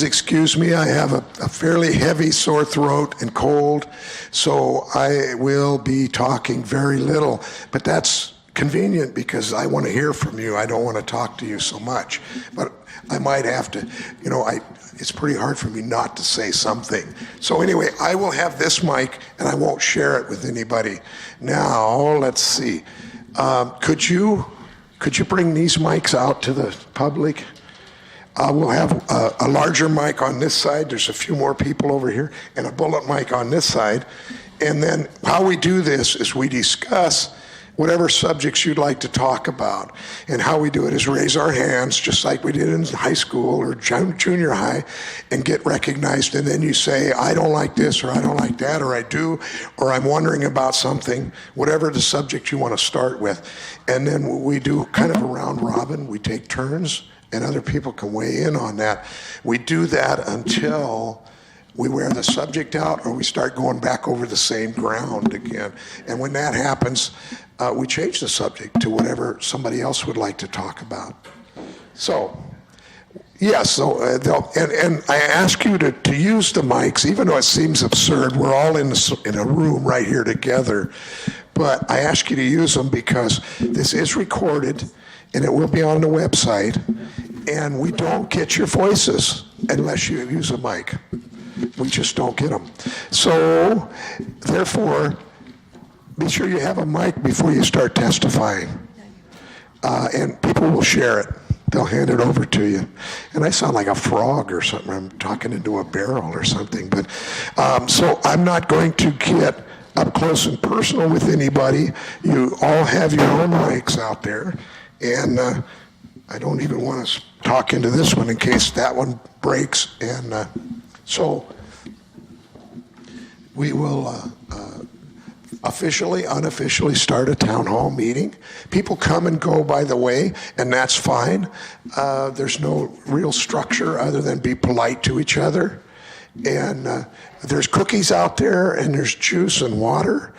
Excuse me, I have a fairly heavy sore throat and cold, so I will be talking very little, but that's convenient because I want to hear from you. I don't want to talk to you so much, but I might have to, it's pretty hard for me not to say something. So anyway, I will have this mic and I won't share it with anybody. Now, let's see. Could you bring these mics out to the public? We'll have a larger mic on this side. There's a few more people over here, and a bullet mic on this side. And then how we do this is we discuss whatever subjects you'd like to talk about. And how we do it is raise our hands, just like we did in high school or junior high, and get recognized. And then you say, I don't like this, or I don't like that, or I do, or I'm wondering about something, whatever the subject you want to start with. And then we do kind of a round robin. We take turns, and other people can weigh in on that. We do that until we wear the subject out or we start going back over the same ground again. And when that happens, we change the subject to whatever somebody else would like to talk about. So, yes, and I ask you to use the mics, even though it seems absurd. We're all in a room right here together. But I ask you to use them because this is recorded and it will be on the website. And we don't get your voices unless you use a mic. We just don't get them. So, therefore, be sure you have a mic before you start testifying. And people will share it. They'll hand it over to you. And I sound like a frog or something. I'm talking into a barrel or something. But so I'm not going to get up close and personal with anybody. You all have your own mics out there. And I don't even want to talk into this one in case that one breaks. And so we will officially, unofficially start a town hall meeting. People come and go, by the way, and that's fine. There's no real structure other than be polite to each other. And there's cookies out there, and there's juice and water.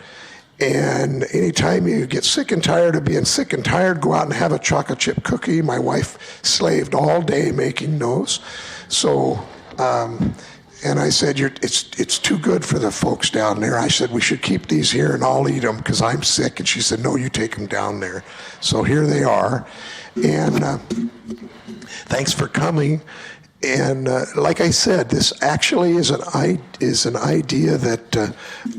And anytime you get sick and tired of being sick and tired, go out and have a chocolate chip cookie. My wife slaved all day making those. So, and I said, it's too good for the folks down there. I said, we should keep these here and I'll eat them because I'm sick. And she said, no, you take them down there. So here they are. And thanks for coming. And like I said, this actually is an idea that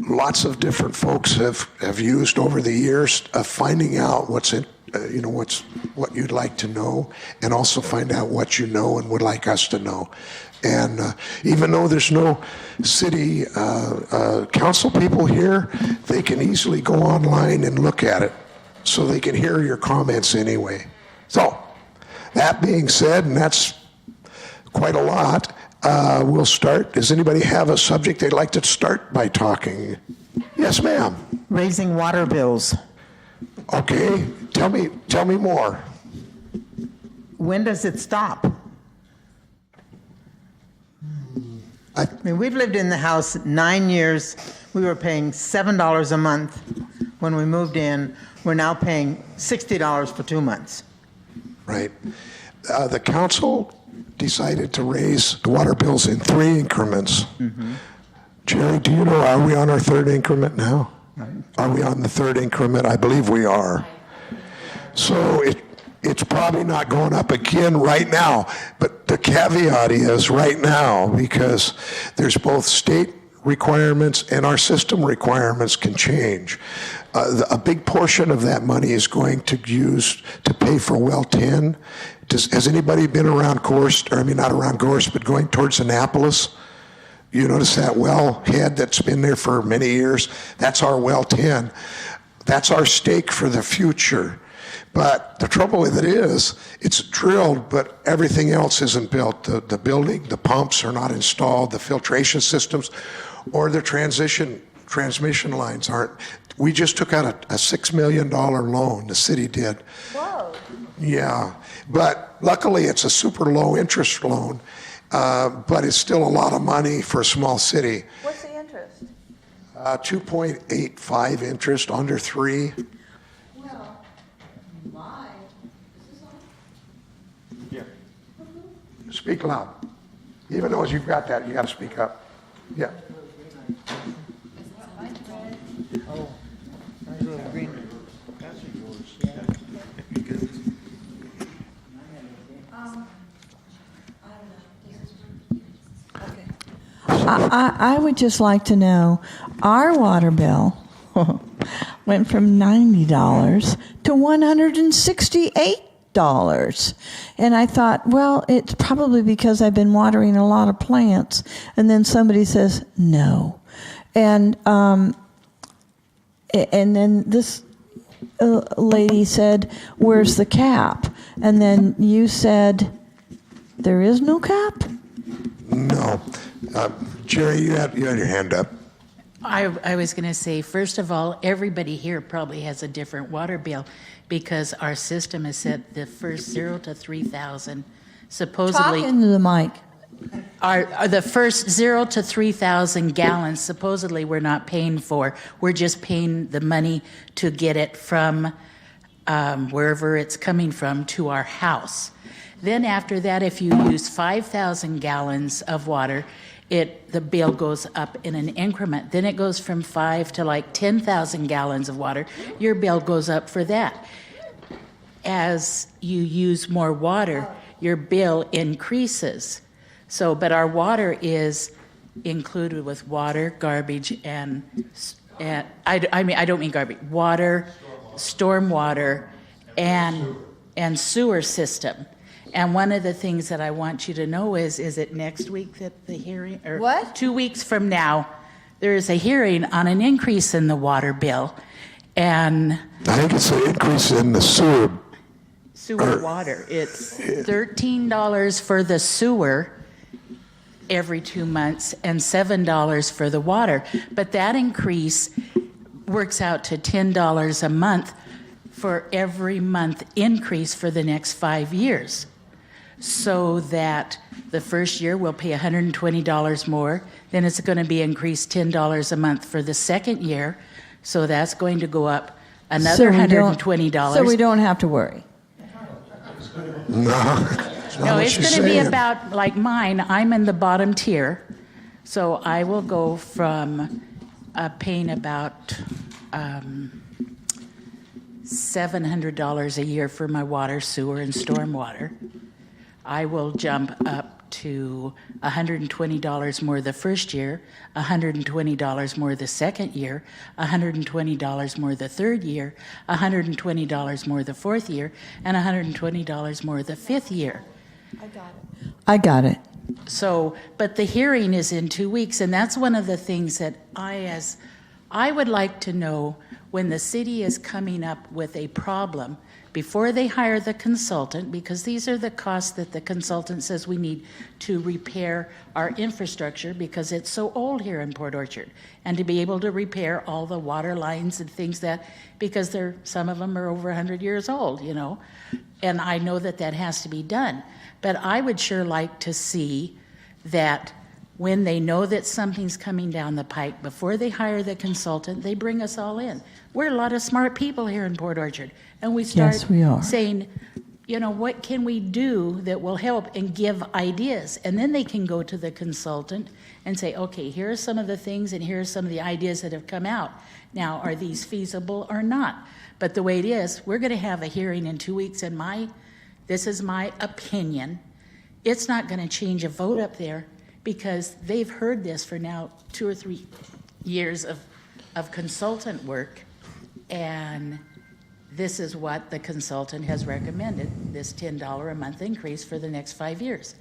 lots of different folks have used over the years of finding out what you'd like to know, and also find out what you know and would like us to know. And even though there's no city council people here, they can easily go online and look at it, so they can hear your comments anyway. So that being said, and that's quite a lot. We'll start. Does anybody have a subject they'd like to start by talking? Yes, ma'am. Raising water bills. Okay. Tell me more. When does it stop? I mean, we've lived in the house 9 years. We were paying $7 a month when we moved in. We're now paying $60 for 2 months. Right. The council decided to raise the water bills in 3 increments. Mm-hmm. Jerry, do you know, are we on our 3rd increment now? Right. Are we on the 3rd increment? I believe we are. So it's probably not going up again right now, but the caveat is right now, because there's both state requirements and our system requirements can change. A big portion of that money is going to use to pay for well 10. Has anybody been around Gorst, or I mean not around Gorst, but going towards Annapolis? You notice that well head that's been there for many years? That's our well 10. That's our stake for the future. But the trouble with it is, it's drilled, but everything else isn't built. The building, the pumps are not installed, the filtration systems, or the transmission lines aren't. We just took out a $6 million loan, the city did. Whoa. Yeah, but luckily it's a super low interest loan, but it's still a lot of money for a small city. What's the interest? 2.85 interest, under 3. Well, my. Is this on? Speak loud. Even though you've got that, you got to speak up. Yeah. I would just like to know, our water bill went from $90 to $168. And I thought, well, it's probably because I've been watering a lot of plants. And then somebody says, no. And then this lady said, where's the cap? And then you said, there is no cap? No. Jerry, you had your hand up. I was going to say, first of all, everybody here probably has a different water bill because our system is set the first 0 to 3,000. Supposedly, Talk into the mic. the first 0 to 3,000 gallons, supposedly we're not paying for. We're just paying the money to get it from wherever it's coming from to our house. Then after that, if you use 5,000 gallons of water, the bill goes up in an increment. Then it goes from 5 to like 10,000 gallons of water. Your bill goes up for that. As you use more water, your bill increases. So, but our water is included with water, garbage, and I don't mean garbage, water, stormwater, and sewer system. And one of the things that I want you to know is it next week that the hearing, or What? 2 weeks from now, there is a hearing on an increase in the water bill and I think it's an increase in the sewer. sewer water. It's $13 for the sewer every 2 months and $7 for the water. But that increase works out to $10 a month for every month increase for the next 5 years. So that the first year we'll pay $120 more, then it's going to be increased $10 a month for the second year, so that's going to go up another $120. So we don't have to worry. No. That's not No, what it's she's going to be saying. about, like mine, I'm in the bottom tier, so I will go from paying about $700 a year for my water, sewer, and stormwater. I will jump up to $120 more the first year, $120 more the second year, $120 more the third year, $120 more the fourth year, and $120 more the fifth year. I got it. So, but the hearing is in 2 weeks, and that's one of the things that I would like to know when the city is coming up with a problem before they hire the consultant, because these are the costs that the consultant says we need to repair our infrastructure because it's so old here in Port Orchard, and to be able to repair all the water lines and things that, because some of them are over 100 years old, you know, and I know that that has to be done. But I would sure like to see that when they know that something's coming down the pike, before they hire the consultant, they bring us all in. We're a lot of smart people here in Port Orchard, and we start Yes, we are. saying, you know, what can we do that will help, and give ideas. And then they can go to the consultant and say, okay, here are some of the things and here are some of the ideas that have come out. Now, are these feasible or not? But the way it is, we're going to have a hearing in 2 weeks, and this is my opinion. It's not going to change a vote up there because they've heard this for now 2 or 3 years of consultant work, and this is what the consultant has recommended, this $10 a month increase for the next 5 years.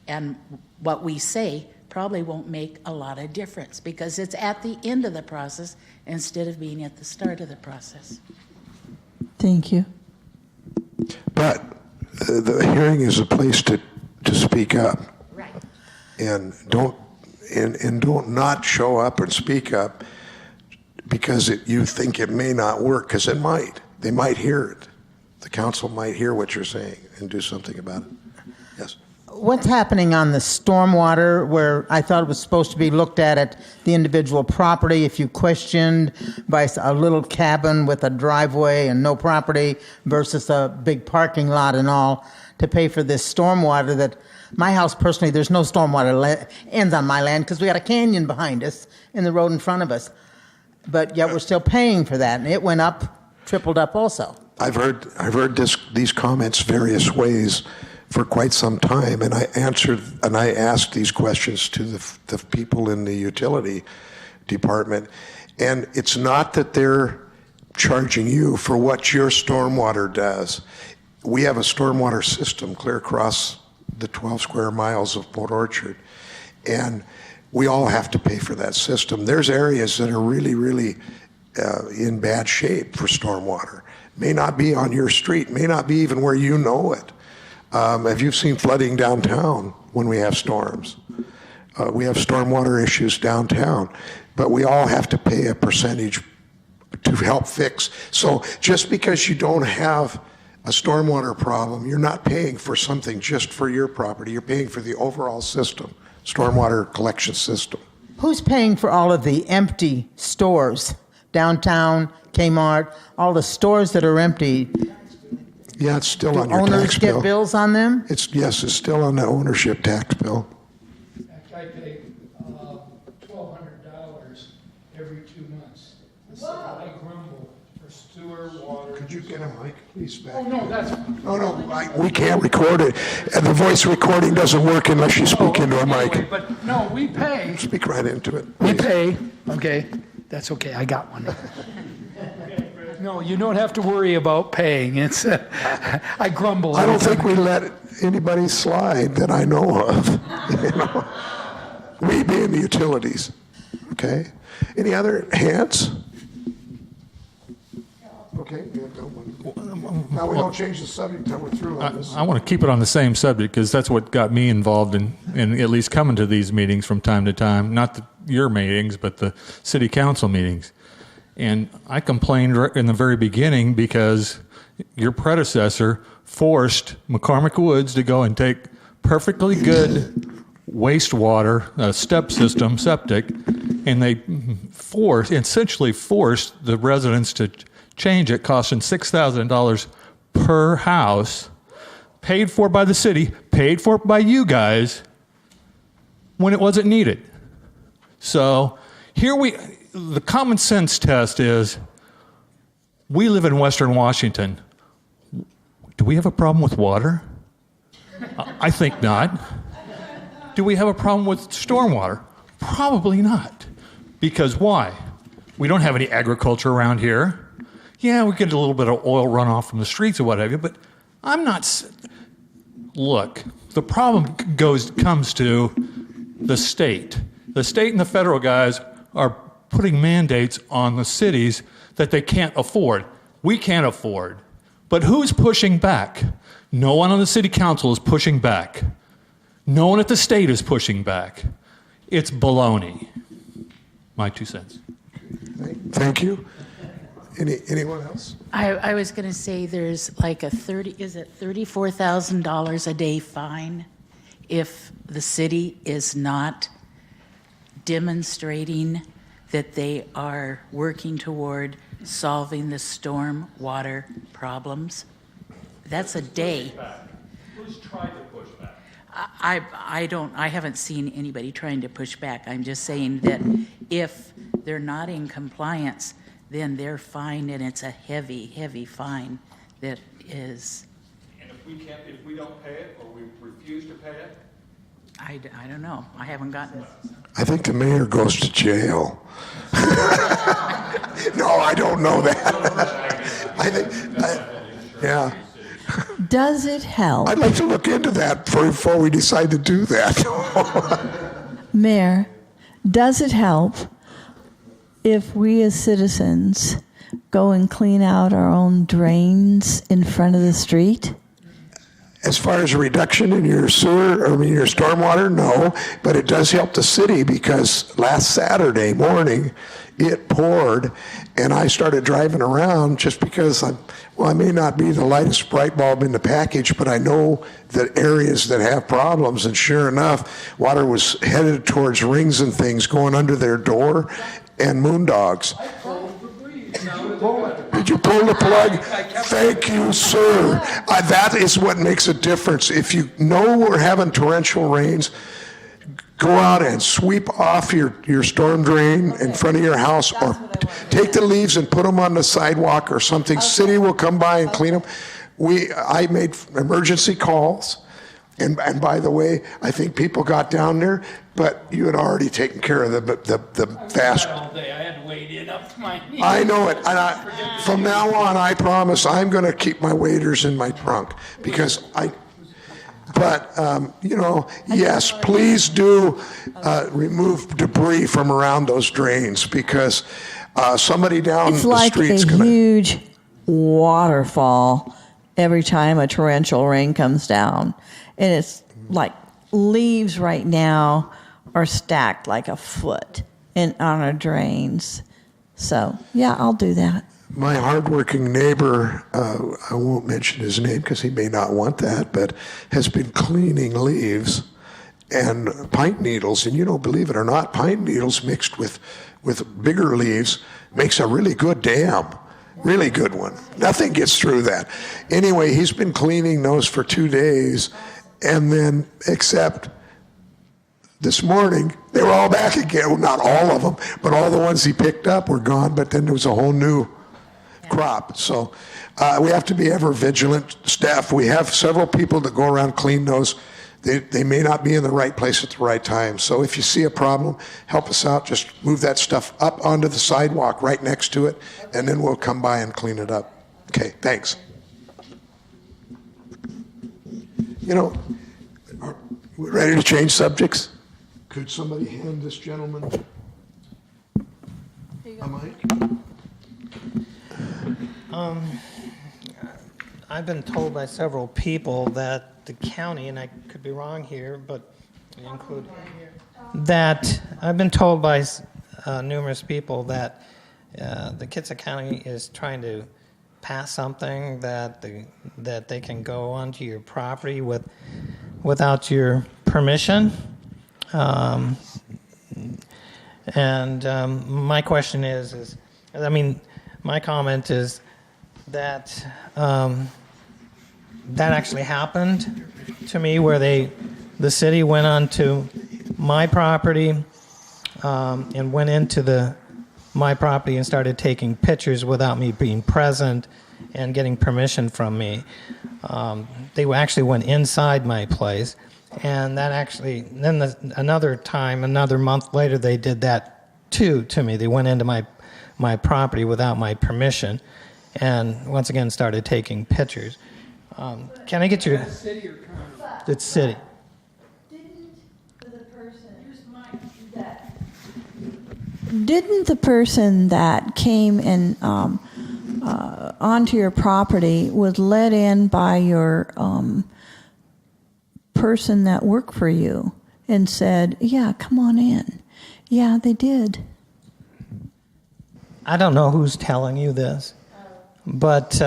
And what we say probably won't make a lot of difference because it's at the end of the process instead of being at the start of the process. Thank you. But the hearing is a place to speak up. Right. And don't not show up and speak up because you think it may not work, because it might. They might hear it. The council might hear what you're saying and do something about it. Yes. What's happening on the stormwater, where I thought it was supposed to be looked at the individual property? If you questioned by a little cabin with a driveway and no property versus a big parking lot and all, to pay for this stormwater that My house personally, there's no stormwater ends on my land because we got a canyon behind us and the road in front of us. But yet we're still paying for that, and it went up, tripled up also. I've heard these comments various ways for quite some time, and I asked these questions to the people in the utility department, and it's not that they're charging you for what your stormwater does. We have a stormwater system clear across the 12 square miles of Port Orchard, and we all have to pay for that system. There's areas that are really, really in bad shape for stormwater. May not be on your street, may not be even where you know it. Have you seen flooding downtown when we have storms? We have stormwater issues downtown, but we all have to pay a percentage to help fix. So just because you don't have a stormwater problem, you're not paying for something just for your property. You're paying for the overall system, stormwater collection system. Who's paying for all of the empty stores? Downtown, Kmart, all the stores that are empty. Yeah, it's still Do on your owners tax get bill. bills on them? Yes, it's still on the ownership tax bill. I pay $1,200 every 2 months. I grumble for sewer, water. Could you get a mic, please, back? Oh, no, that's. No, we can't record it. And the voice recording doesn't work unless you speak into a Anyway, mic. but no, we pay. Speak right into it. We please. pay, okay, that's okay, I got one. No, you don't have to worry about paying, it's, I grumble. I don't think we let anybody slide that I know of. You know? We being the utilities. Okay? Any other hands? Okay, we have no one. Now, we don't change the subject until we're through on this. I want to keep it on the same subject because that's what got me involved in at least coming to these meetings from time to time. Not your meetings, but the city council meetings. And I complained in the very beginning because your predecessor forced McCormick Woods to go and take perfectly good wastewater, step system, septic, and they essentially forced the residents to change it, costing $6,000 per house, paid for by the city, paid for by you guys, when it wasn't needed. So the common sense test is, we live in Western Washington. Do we have a problem with water? I think not. Do we have a problem with stormwater? Probably not. Because why? We don't have any agriculture around here. Yeah, we get a little bit of oil runoff from the streets or what have you, but I'm not. Look, the problem comes to the state. The state and the federal guys are putting mandates on the cities that they can't afford. We can't afford. But who's pushing back? No one on the city council is pushing back. No one at the state is pushing back. It's baloney. My 2 cents. Thank you. Anyone else? I was going to say there's like $34,000 a day fine if the city is not demonstrating that they are working toward solving the storm water problems. That's a day. Who's tried to push back? I haven't seen anybody trying to push back. I'm just saying that if they're not in compliance, then they're fined, and it's a heavy, heavy fine that is. And if we don't pay it or we refuse to pay it? I don't know. I haven't gotten. I think the mayor goes to jail. No, I don't know that. Yeah. Does it help, I'd like to look into that before we decide to do that. Mayor, does it help if we as citizens go and clean out our own drains in front of the street? As far as a reduction in your your stormwater, no, but it does help the city because last Saturday morning it poured and I started driving around just because I may not be the lightest bright bulb in the package, but I know the areas that have problems, and sure enough, water was headed towards rings and things going under their door and moondogs. Did you pulled the plug. Thank you, sir. That is what makes a difference. If you know we're having torrential rains, go out and sweep off your storm drain in front of your house, or take the leaves and put them on the sidewalk or something. City will come by and clean them. I made emergency calls, and by the way, I think people got down there, but you had already taken care of the vast. All day, I had to wade in up to my knees. I know it, and from now on, I promise I'm going to keep my waders in my trunk because But, yes, please do remove debris from around those drains because somebody down It's the like street's a going to... huge waterfall every time a torrential rain comes down. And it's like leaves right now are stacked like a foot on our drains. So, yeah, I'll do that. My hardworking neighbor, I won't mention his name because he may not want that, but has been cleaning leaves and pine needles. And believe it or not, pine needles mixed with bigger leaves makes a really good dam. Really good one. Nothing gets through that. Anyway, he's been cleaning those for 2 days, and then except this morning, they were all back again. Well, not all of them, but all the ones he picked up were gone, but then there was a whole new crop. So we have to be ever vigilant. Staff, we have several people that go around clean those. They may not be in the right place at the right time. So if you see a problem, help us out. Just move that stuff up onto the sidewalk right next to it, and then we'll come by and clean it up. Okay, thanks. Are we ready to change subjects? Could somebody hand this gentleman a mic? I've been told by several people that the county, and I could be wrong here, but include that I've been told by numerous people that the Kitsap County is trying to pass something that they can go onto your property without your permission. My question is my comment is that that actually happened to me, where the city went onto my property and went into my property and started taking pictures without me being present and getting permission from me. They actually went inside my place, and that actually then another month later, they did that too to me. They went into my property without my permission, and once again started taking pictures. Can I get your... City or county? It's city. Didn't the person that came and onto your property was let in by your person that worked for you and said, yeah, come on in? Yeah, they did. I don't know who's telling you this, but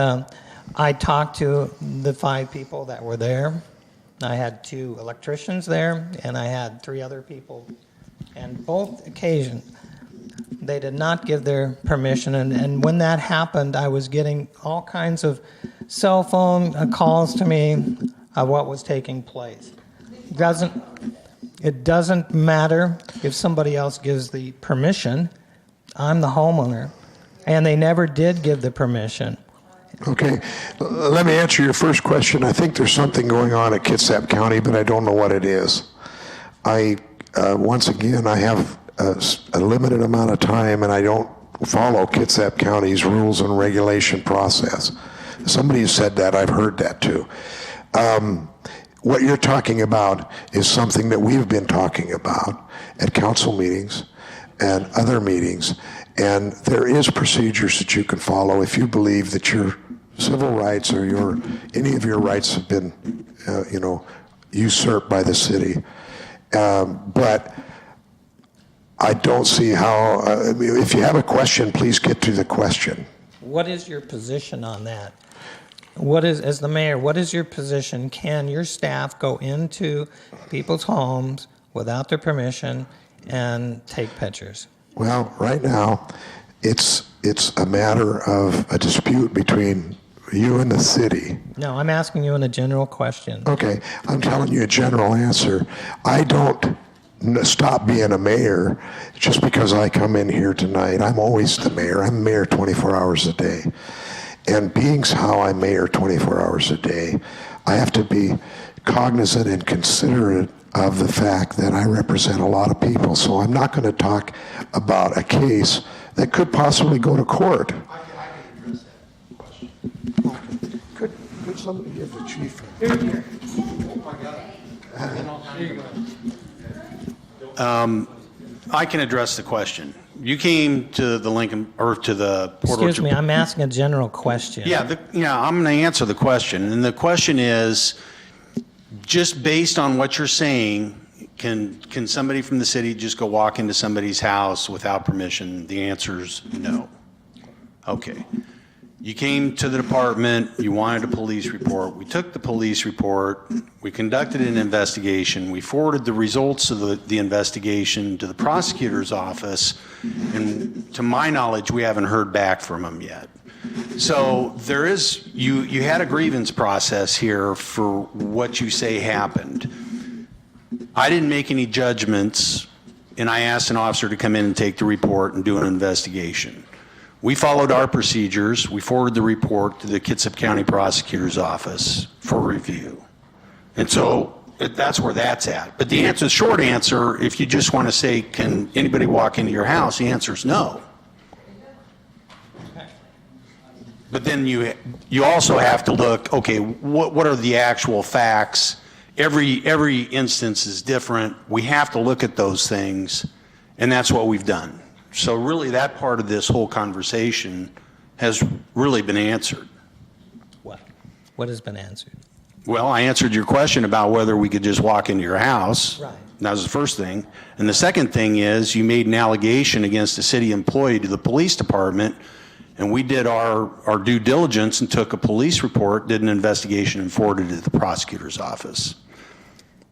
I talked to the 5 people that were there. I had 2 electricians there, and I had 3 other people. And both occasions, they did not give their permission. And when that happened, I was getting all kinds of cell phone calls to me of what was taking place. It doesn't matter if somebody else gives the permission. I'm the homeowner, and they never did give the permission. Okay, let me answer your first question. I think there's something going on at Kitsap County, but I don't know what it is. Once again, I have a limited amount of time, and I don't follow Kitsap County's rules and regulation process. Somebody said that. I've heard that too. What you're talking about is something that we've been talking about at council meetings and other meetings, and there is procedures that you can follow if you believe that your civil rights or any of your rights have been, usurped by the city. But I don't see how. If you have a question, please get to the question. What is your position on that? As the mayor, what is your position? Can your staff go into people's homes without their permission and take pictures? Well, right now, it's it's a matter of a dispute between you and the city. No, I'm asking you in a general question. Okay, I'm telling you a general answer. I don't stop being a mayor just because I come in here tonight. I'm always the mayor. I'm mayor 24 hours a day. And being how I'm mayor 24 hours a day, I have to be cognizant and considerate of the fact that I represent a lot of people. So I'm not going to talk about a case that could possibly go to court. I can address that question. Could somebody give the chief I can address the question. You came to the Lincoln, or to the Port Excuse Orchard. me, I'm asking a general question. Yeah, I'm going to answer the question. And the question is, just based on what you're saying, can somebody from the city just go walk into somebody's house without permission? The answer is no. Okay. You came to the department, you wanted a police report. We took the police report, we conducted an investigation, we forwarded the results of the investigation to the prosecutor's office, and to my knowledge, we haven't heard back from them yet. So there is, you had a grievance process here for what you say happened. I didn't make any judgments, and I asked an officer to come in and take the report and do an investigation. We followed our procedures. We forwarded the report to the Kitsap County Prosecutor's Office for review. And so that's where that's at. But the answer, the short answer, if you just want to say, can anybody walk into your house, the answer is no. But then you also have to look, okay, what are the actual facts? Every instance is different. We have to look at those things, and that's what we've done. So really, that part of this whole conversation has really been answered. What has been answered? Well, I answered your question about whether we could just walk into your house. Right. That was the first thing. And the second thing is you made an allegation against a city employee to the police department, and we did our due diligence and took a police report, did an investigation, and forwarded it to the prosecutor's office.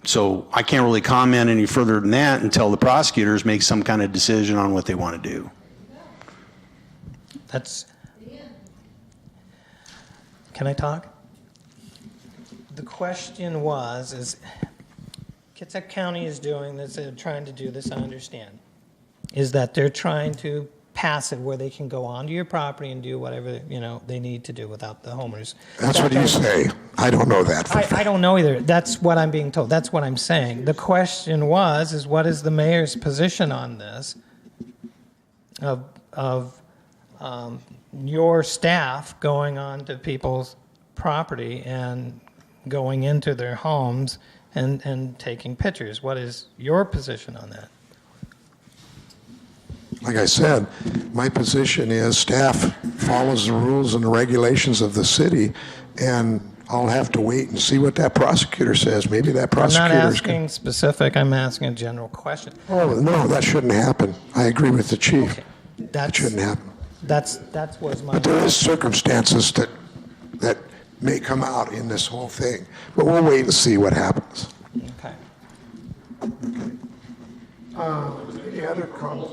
So I can't really comment any further than that until the prosecutors make some kind of decision on what they want to do. Can I talk? The question is Kitsap County is doing this, they're trying to do this, I understand, is that they're trying to pass it where they can go onto your property and do whatever, they need to do without the homeowners. That's what you say. I don't know that. I don't know either. That's what I'm being told. That's what I'm saying. The question is what is the mayor's position on this of your staff going on to people's property and going into their homes and taking pictures? What is your position on that? Like I said, my position is staff follows the rules and the regulations of the city, and I'll have to wait and see what that prosecutor says. Maybe that I'm prosecutor not asking specific, I'm asking a general question. Oh, no, that shouldn't happen. I agree with the chief. Okay. That shouldn't happen. That was my... But there is circumstances that may come out in this whole thing. But we'll wait and see what happens. Okay. Any other comments?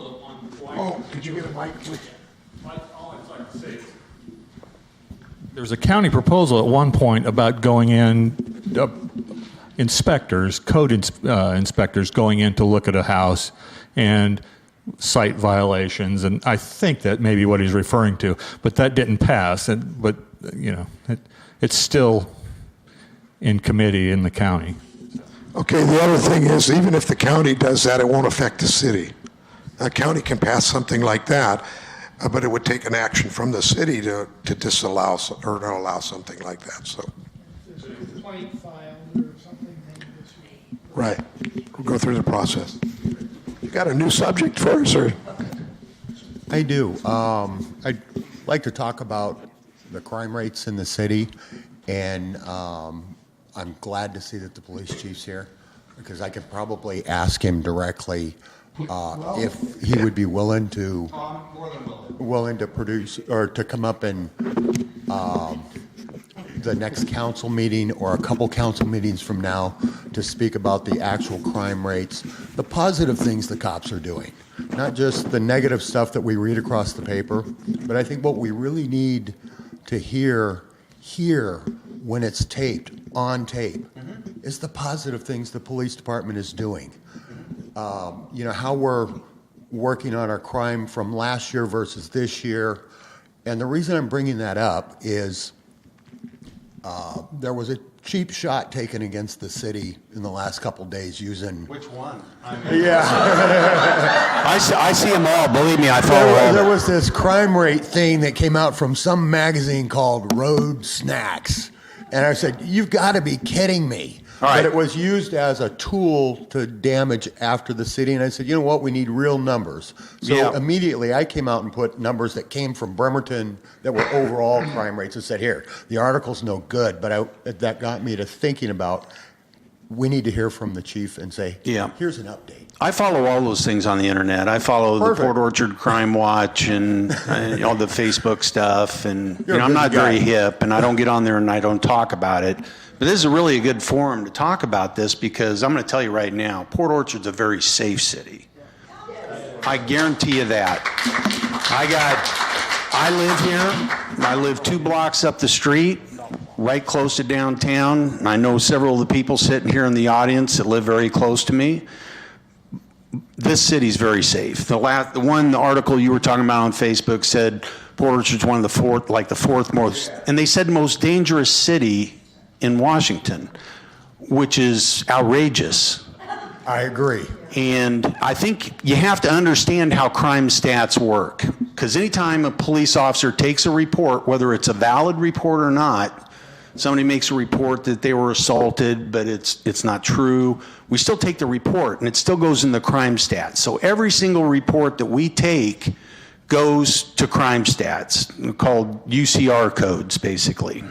Oh, could you get a mic, please? There was a county proposal at one point about going in, inspectors, inspectors going in to look at a house and cite violations, and I think that may be what he's referring to, but that didn't pass. But it's still in committee in the county. Okay, the other thing is, even if the county does that, it won't affect the city. A county can pass something like that, but it would take an action from the city to disallow or to allow something like that. So, There's a complaint filed or something maybe this week. right, we'll go through the process. You got a new subject for us, or? I do. I'd like to talk about the crime rates in the city, and I'm glad to see that the police chief's here, because I could probably ask him directly if he would be willing to produce or to come up in the next council meeting or a couple council meetings from now to speak about the actual crime rates, the positive things the cops are doing, not just the negative stuff that we read across the paper, but I think what we really need to hear when it's taped, on tape, is the positive things the police department is doing. How we're working on our crime from last year versus this year. And the reason I'm bringing that up is there was a cheap shot taken against the city in the last couple days using... Which one? Yeah. I see them all. Believe me, I follow all There of was this crime rate thing that came out from some magazine called Road Snacks. And I said, you've got to be kidding me. All right. But it was used as a tool to damage after the city. And I said, you know what? We need real numbers. So Yeah. immediately I came out and put numbers that came from Bremerton that were overall crime rates and said, here, the article's no good. But that got me to thinking about, we need to hear from the chief and say, Yeah. here's an update. I follow all those things on the internet. I follow the Perfect. Port Orchard Crime Watch and all the Facebook stuff. And You're a I'm not busy guy. very hip, and I don't get on there and I don't talk about it. But this is really a good forum to talk about this because I'm going to tell you right now, Port Orchard's a very safe city. I guarantee you that. I live here. I live 2 blocks up the street, right close to downtown. And I know several of the people sitting here in the audience that live very close to me. This city's very safe. The article you were talking about on Facebook said Port Orchard's one of the fourth most, and they said most dangerous city in Washington, which is outrageous. I agree. And I think you have to understand how crime stats work. Because anytime a police officer takes a report, whether it's a valid report or not, somebody makes a report that they were assaulted, but it's not true, we still take the report, and it still goes in the crime stats. So every single report that we take goes to crime stats, called UCR codes, basically.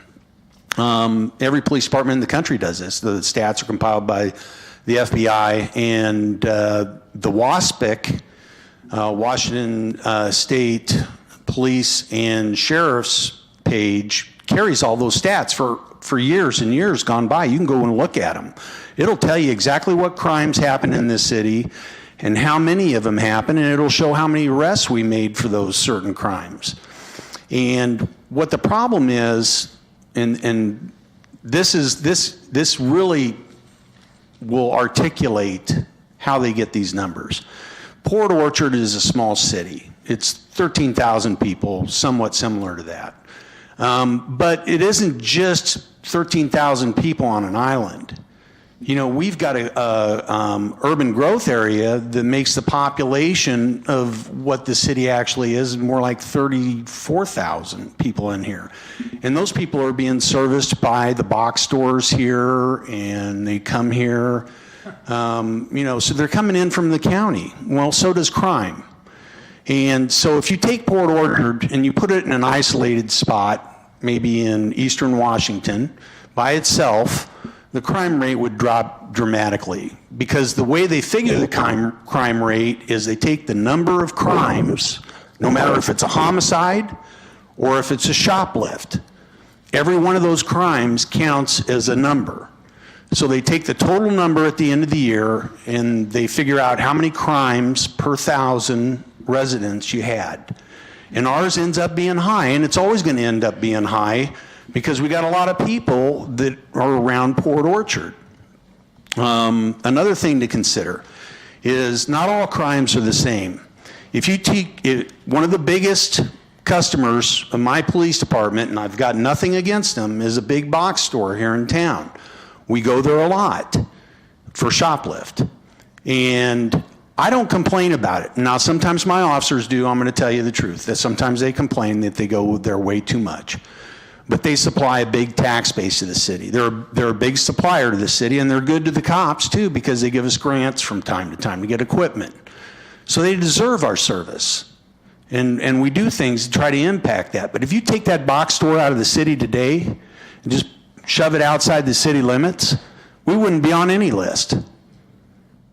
Every police department in the country does this. The stats are compiled by the FBI, and the WASPIC, Washington State Police and Sheriff's page, carries all those stats for years and years gone by. You can go and look at them. It'll tell you exactly what crimes happen in this city and how many of them happen, and it'll show how many arrests we made for those certain crimes. And what the problem is, and this really will articulate how they get these numbers. Port Orchard is a small city. It's 13,000 people, somewhat similar to that. But it isn't just 13,000 people on an island. You know, we've got a urban growth area that makes the population of what the city actually is more like 34,000 people in here. And those people are being serviced by the box stores here, and they come here, so they're coming in from the county. Well, so does crime. And so if you take Port Orchard and you put it in an isolated spot, maybe in eastern Washington, by itself, the crime rate would drop dramatically, because the way they figure the crime rate is they take the number of crimes, no matter if it's a homicide or if it's a shoplift. Every one of those crimes counts as a number. So they take the total number at the end of the year and they figure out how many crimes per 1,000 residents you had. And ours ends up being high, and it's always going to end up being high because we got a lot of people that are around Port Orchard. Another thing to consider is not all crimes are the same. If you take one of the biggest customers of my police department, and I've got nothing against them, is a big box store here in town. We go there a lot for shoplift. And I don't complain about it. Now, sometimes my officers do. I'm going to tell you the truth, that sometimes they complain that they go there way too much. But they supply a big tax base to the city. They're a big supplier to the city, and they're good to the cops, too, because they give us grants from time to time to get equipment. So they deserve our service. And we do things to try to impact that. But if you take that box store out of the city today and just shove it outside the city limits, we wouldn't be on any list.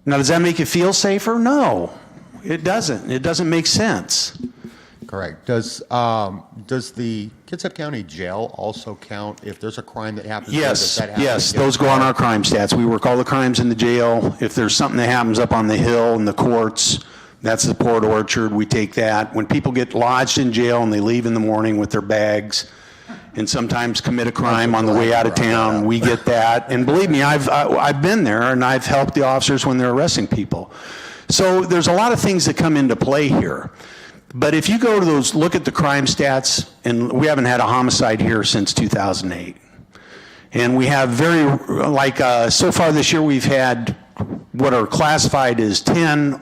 Now, does that make you feel safer? No, it doesn't. It doesn't make sense. Correct. Does the Kitsap County Jail also count if there's a crime that happens? there, does Yes, that happen yes, against those go on that? our crime stats. We work all the crimes in the jail. If there's something that happens up on the hill in the courts, that's the Port Orchard, we take that. When people get lodged in jail and they leave in the morning with their bags and sometimes commit a crime on the way out of town, we get that. And believe me, I've been there and I've helped the officers when they're arresting people. So there's a lot of things that come into play here. But if you go to those, look at the crime stats, and we haven't had a homicide here since 2008. And we have so far this year we've had what are classified as 10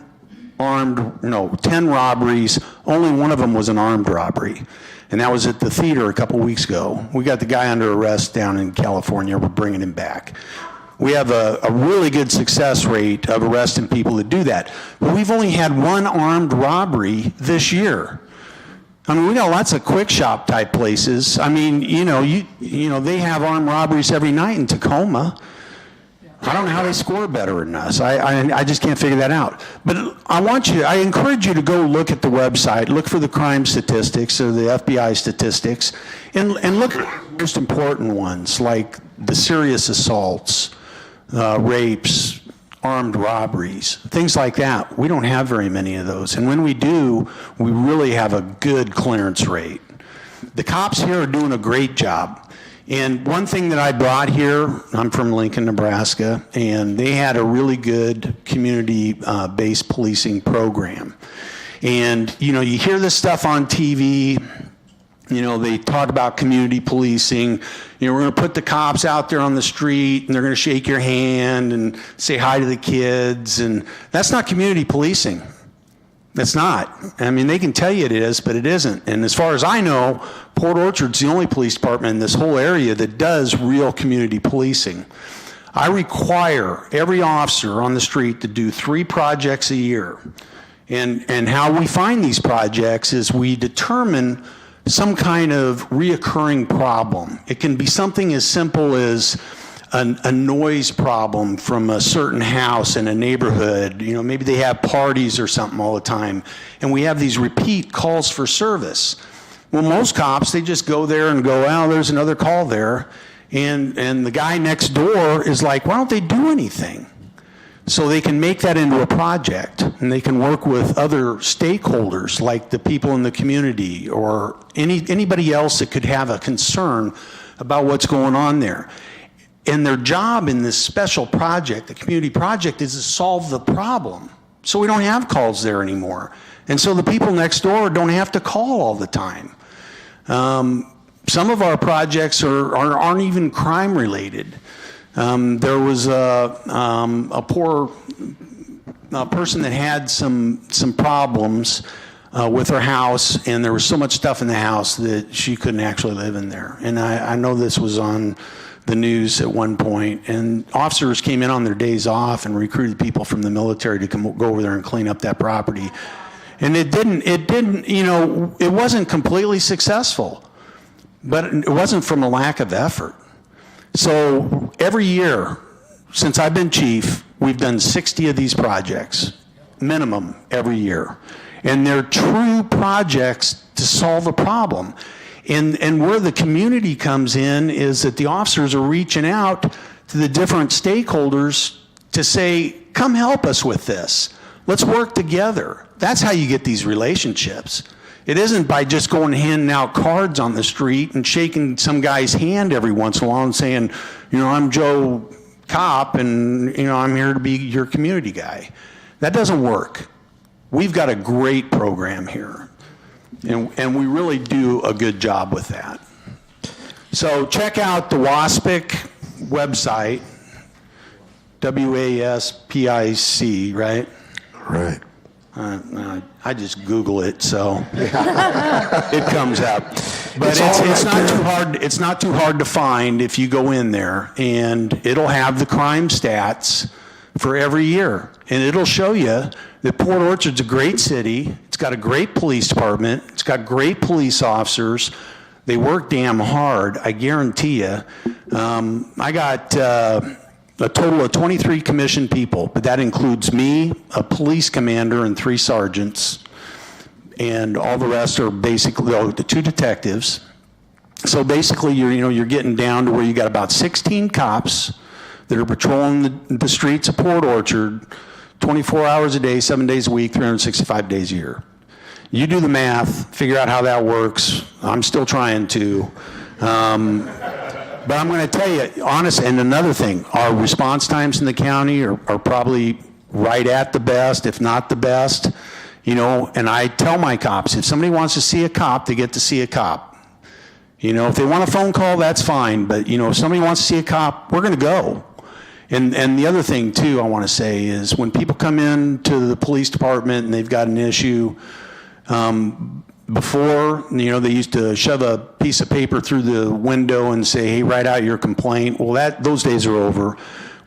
robberies. Only one of them was an armed robbery. And that was at the theater a couple weeks ago. We got the guy under arrest down in California. We're bringing him back. We have a really good success rate of arresting people that do that. But we've only had one armed robbery this year. I mean, we got lots of quick shop type places. I mean, they have armed robberies every night in Tacoma. I don't know how they score better than us. I just can't figure that out. But I encourage you to go look at the website, look for the crime statistics or the FBI statistics, and look at the most important ones, like the serious assaults, rapes, armed robberies, things like that. We don't have very many of those. And when we do, we really have a good clearance rate. The cops here are doing a great job. And one thing that I brought here, I'm from Lincoln, Nebraska, and they had a really good community-based policing program. And, you hear this stuff on TV. They talk about community policing. We're going to put the cops out there on the street and they're going to shake your hand and say hi to the kids. And that's not community policing. That's not. I mean, they can tell you it is, but it isn't. And as far as I know, Port Orchard's the only police department in this whole area that does real community policing. I require every officer on the street to do 3 projects a year. And how we find these projects is we determine some kind of reoccurring problem. It can be something as simple as a noise problem from a certain house in a neighborhood. Maybe they have parties or something all the time, and we have these repeat calls for service. Well, most cops, they just go there and go, well, there's another call there, and the guy next door is like, why don't they do anything? So they can make that into a project, and they can work with other stakeholders like the people in the community or anybody else that could have a concern about what's going on there. And their job in this special project, the community project, is to solve the problem. So we don't have calls there anymore. And so the people next door don't have to call all the time. Some of our projects aren't even crime related. There was a poor person that had some problems with her house, and there was so much stuff in the house that she couldn't actually live in there. And I know this was on the news at one point, and officers came in on their days off and recruited people from the military to go over there and clean up that property. And it wasn't completely successful, but it wasn't from a lack of effort. So every year, since I've been chief, we've done 60 of these projects, minimum every year. And they're true projects to solve a problem. And where the community comes in is that the officers are reaching out to the different stakeholders to say, come help us with this. Let's work together. That's how you get these relationships. It isn't by just going handing out cards on the street and shaking some guy's hand every once in a while and saying, I'm Joe Cop and, I'm here to be your community guy. That doesn't work. We've got a great program here, and we really do a good job with that. So check out the WASPIC website, WASPIC, right? Right. I just Google it, so it comes up. But it's not too hard. It's not too hard to find if you go in there, and it'll have the crime stats for every year, and it'll show you that Port Orchard's a great city. It's got a great police department. It's got great police officers. They work damn hard, I guarantee you. I got a total of 23 commissioned people, but that includes me, a police commander, and 3 sergeants. and all the rest are basically the 2 detectives. So basically, you're getting down to where you got about 16 cops that are patrolling the streets of Port Orchard 24 hours a day, 7 days a week, 365 days a year. You do the math, figure out how that works. I'm still trying to. But I'm going to tell you, honestly, and another thing, our response times in the county are probably right at the best, if not the best. And I tell my cops, if somebody wants to see a cop, they get to see a cop. If they want a phone call, that's fine. But, if somebody wants to see a cop, we're going to go. And the other thing, too, I want to say is when people come in to the police department and they've got an issue, before, they used to shove a piece of paper through the window and say, hey, write out your complaint. Well, those days are over.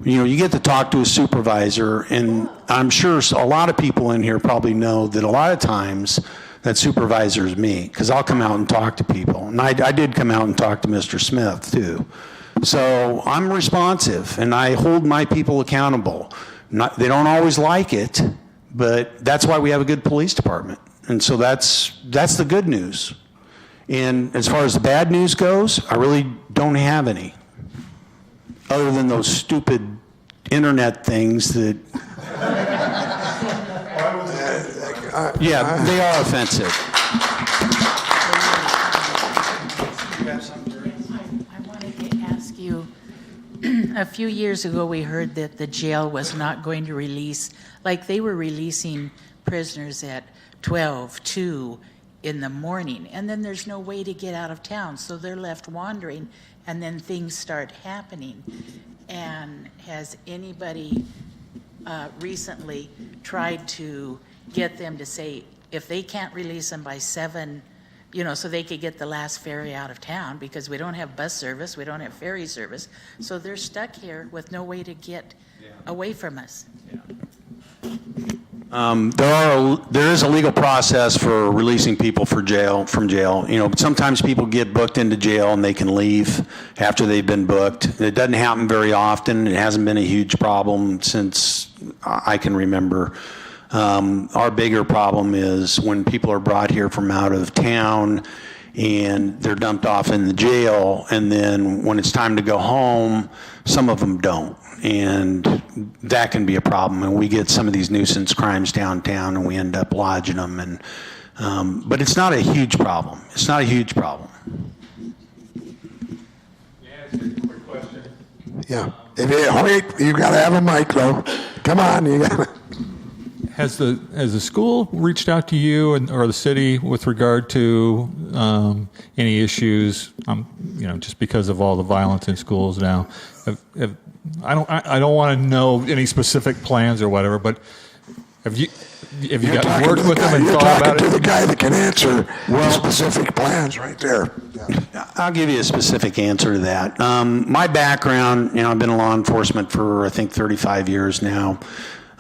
You get to talk to a supervisor, and I'm sure a lot of people in here probably know that a lot of times that supervisor is me, because I'll come out and talk to people. And I did come out and talk to Mr. Smith, too. So I'm responsive, and I hold my people accountable. They don't always like it, but that's why we have a good police department. And so that's the good news. And as far as the bad news goes, I really don't have any, other than those stupid internet things that, yeah, they are offensive. I wanted to ask you, a few years ago, we heard that the jail was not going to release, like they were releasing prisoners at 12, 2 in the morning, and then there's no way to get out of town, so they're left wandering, and then things start happening. And has anybody recently tried to get them to say, if they can't release them by 7, so they could get the last ferry out of town, because we don't have bus service, we don't have ferry service, so they're stuck here with no way to get away from us. There is a legal process for releasing people from jail. Sometimes people get booked into jail and they can leave after they've been booked. It doesn't happen very often. It hasn't been a huge problem since I can remember. Our bigger problem is when people are brought here from out of town and they're dumped off in the jail, and then when it's time to go home, some of them don't. And that can be a problem. And we get some of these nuisance crimes downtown, and we end up lodging them. But it's not a huge problem. It's not a huge problem. Quick question. Yeah. Wait, you got to have a mic, though. Come on, you got to. Has the school reached out to you or the city with regard to any issues? Just because of all the violence in schools now. I don't want to know any specific plans or whatever, but have you got worked with them and thought about it? You're talking to the guy that can answer specific plans right there. I'll give you a specific answer to that. My background, I've been in law enforcement for, I think, 35 years now.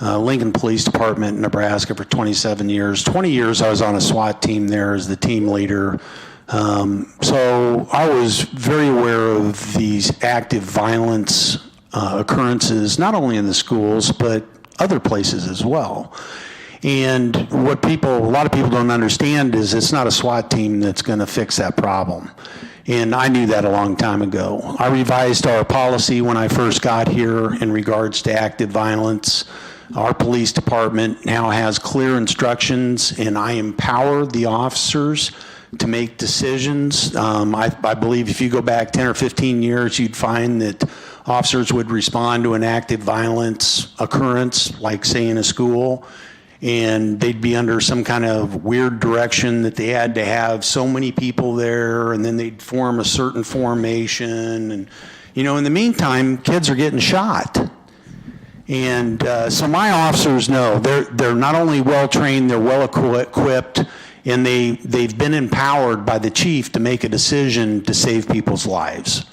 Lincoln Police Department in Nebraska for 27 years. 20 years I was on a SWAT team there as the team leader. So I was very aware of these active violence occurrences, not only in the schools, but other places as well. And what a lot of people don't understand is it's not a SWAT team that's going to fix that problem. And I knew that a long time ago. I revised our policy when I first got here in regards to active violence. Our police department now has clear instructions, and I empower the officers to make decisions. I believe if you go back 10 or 15 years, you'd find that officers would respond to an active violence occurrence, like say in a school, and they'd be under some kind of weird direction that they had to have so many people there, and then they'd form a certain formation. And, in the meantime, kids are getting shot. And so my officers know they're not only well trained, they're well equipped, and they've been empowered by the chief to make a decision to save people's lives.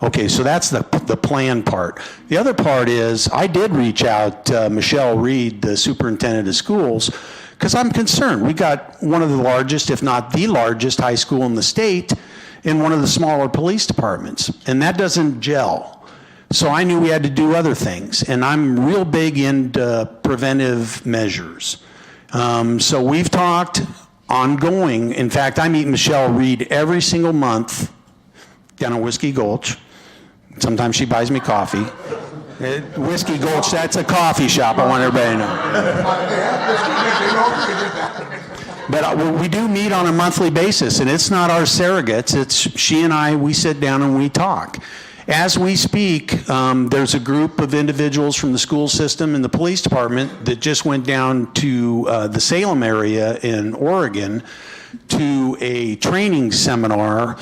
Okay, so that's the plan part. The other part is I did reach out to Michelle Reed, the superintendent of schools, because I'm concerned. We got one of the largest, if not the largest, high school in the state in one of the smaller police departments, and that doesn't gel. So I knew we had to do other things, and I'm real big into preventive measures. So we've talked. ongoing. In fact, I meet Michelle Reed every single month down at Whiskey Gulch. Sometimes she buys me coffee. Whiskey Gulch, that's a coffee shop, I want everybody to know. But we do meet on a monthly basis, and it's not our surrogates. It's she and I, we sit down and we talk. As we speak, there's a group of individuals from the school system and the police department that just went down to the Salem area in Oregon to a training seminar.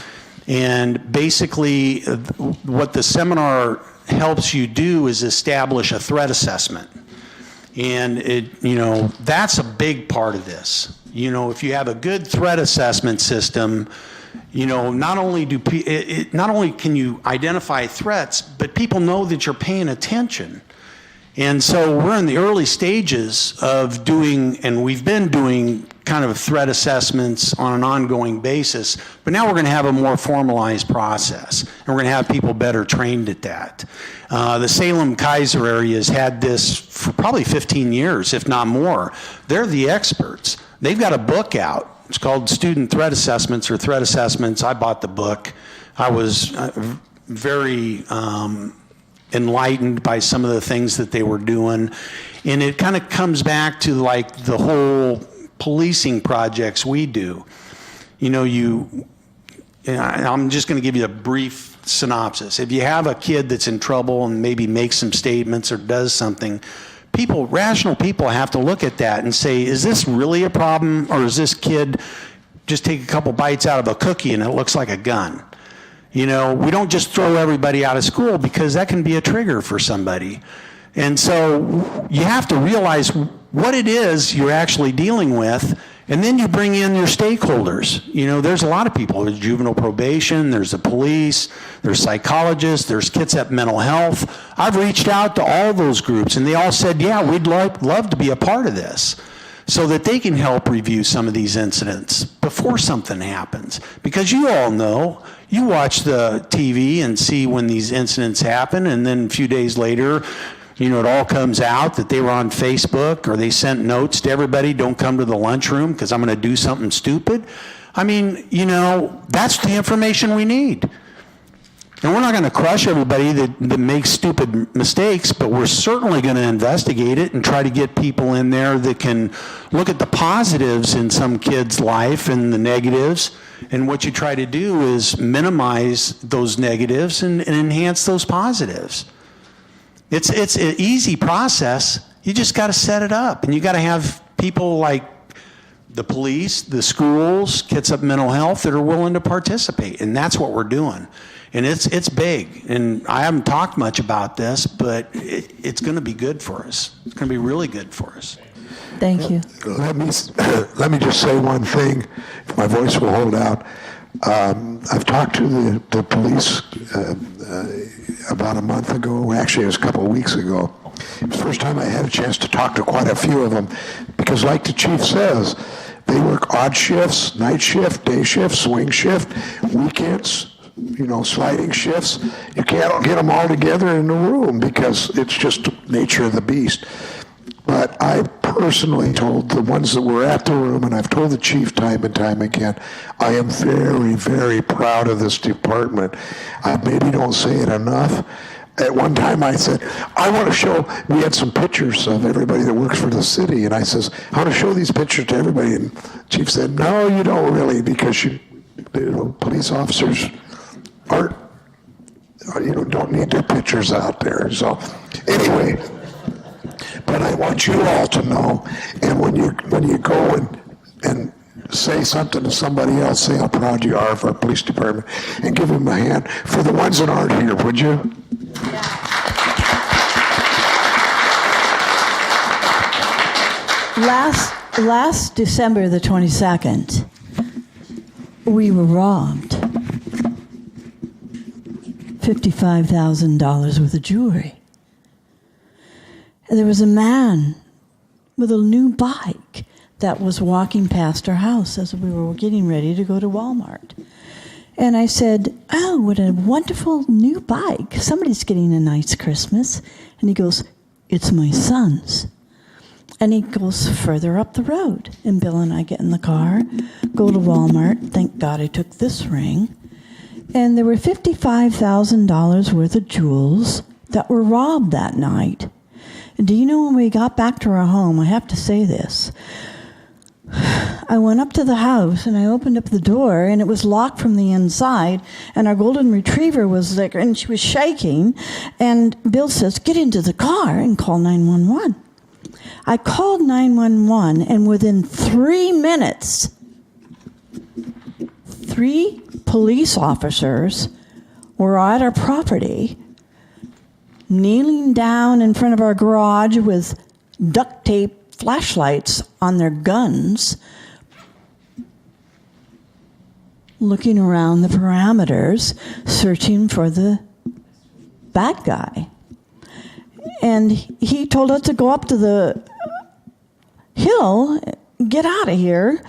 And basically, what the seminar helps you do is establish a threat assessment. And that's a big part of this. If you have a good threat assessment system, not only can you identify threats, but people know that you're paying attention. And so we're in the early stages of doing, and we've been doing kind of threat assessments on an ongoing basis, but now we're going to have a more formalized process, and we're going to have people better trained at that. The Salem-Keizer area has had this for probably 15 years, if not more. They're the experts. They've got a book out. It's called Student Threat Assessments or Threat Assessments. I bought the book. I was very enlightened by some of the things that they were doing. And it kind of comes back to like the whole policing projects we do. I'm just going to give you a brief synopsis. If you have a kid that's in trouble and maybe makes some statements or does something, rational people have to look at that and say, is this really a problem, or is this kid just take a couple bites out of a cookie and it looks like a gun? We don't just throw everybody out of school, because that can be a trigger for somebody. And so you have to realize what it is you're actually dealing with, and then you bring in your stakeholders. There's a lot of people. There's juvenile probation, there's the police, there's psychologists, there's kids at mental health. I've reached out to all those groups, and they all said, yeah, we'd love to be a part of this, so that they can help review some of these incidents before something happens. Because you all know, you watch the TV and see when these incidents happen, and then a few days later, it all comes out that they were on Facebook, or they sent notes to everybody, don't come to the lunchroom because I'm going to do something stupid. I mean, that's the information we need. And we're not going to crush everybody that makes stupid mistakes, but we're certainly going to investigate it and try to get people in there that can look at the positives in some kid's life and the negatives. And what you try to do is minimize those negatives and enhance those positives. It's an easy process. You just got to set it up, and you got to have people like the police, the schools, kids up mental health that are willing to participate, and that's what we're doing. And it's big, and I haven't talked much about this, but it's going to be good for us. It's going to be really good for us. Thank you. Let me just say one thing, if my voice will hold out. I've talked to the police about a month ago. Actually, it was a couple of weeks ago. It was the first time I had a chance to talk to quite a few of them, because like the chief says, they work odd shifts, night shift, day shift, swing shift, weekends, sliding shifts. You can't get them all together in the room because it's just the nature of the beast. But I personally told the ones that were at the room, and I've told the chief time and time again, I am very, very proud of this department. I maybe don't say it enough. At one time I said, I want to show, we had some pictures of everybody that works for the city, and I says, I want to show these pictures to everybody. And the chief said, no, you don't really, because police officers aren't, don't need their pictures out there. So anyway, but I want you all to know, and when you go and say something to somebody else, say how proud you are of our police department, and give them a hand. For the ones that aren't here, would you? Last December the 22nd, we were robbed. $55,000 worth of jewelry. And there was a man with a new bike that was walking past our house as we were getting ready to go to Walmart. And I said, oh, what a wonderful new bike. Somebody's getting a nice Christmas. And he goes, it's my son's. And he goes further up the road. And Bill and I get in the car, go to Walmart. Thank God I took this ring. And there were $55,000 worth of jewels that were robbed that night. And do you know, when we got back to our home, I have to say this, I went up to the house and I opened up the door and it was locked from the inside, and our golden retriever was there and she was shaking, and Bill says, "Get into the car and call 911." I called 911, and within 3 minutes, 3 police officers were at our property, kneeling down in front of our garage with duct tape flashlights on their guns, looking around the parameters, searching for the bad guy. And he told us to go up to the hill, get out of here.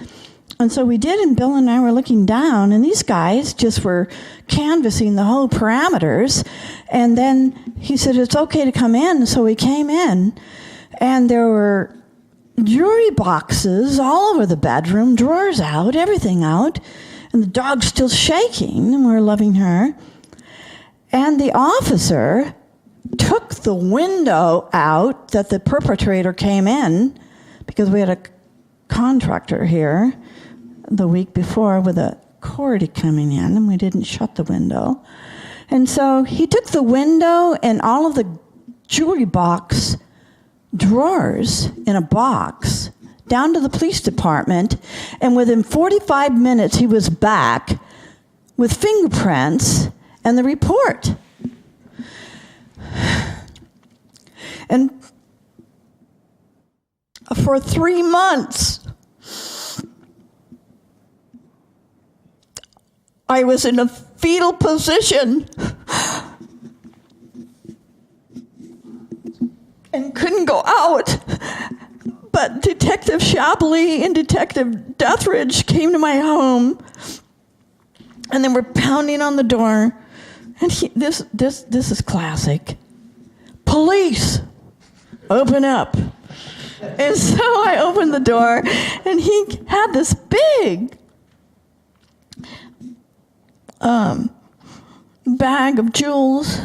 And so we did, and Bill and I were looking down, and these guys just were canvassing the whole parameters. And then he said, "It's okay to come in." So we came in, and there were jewelry boxes all over the bedroom, drawers out, everything out, and the dog's still shaking, and we're loving her. And the officer took the window out that the perpetrator came in, because we had a contractor here the week before with a cord coming in, and we didn't shut the window. And so he took the window and all of the jewelry box drawers in a box down to the police department, and within 45 minutes he was back with fingerprints and the report. And for 3 months, I was in a fetal position and couldn't go out. But Detective Shapley and Detective Deathridge came to my home, and they were pounding on the door. And this is classic. "Police, open up." And so I opened the door, and he had this big bag of jewels,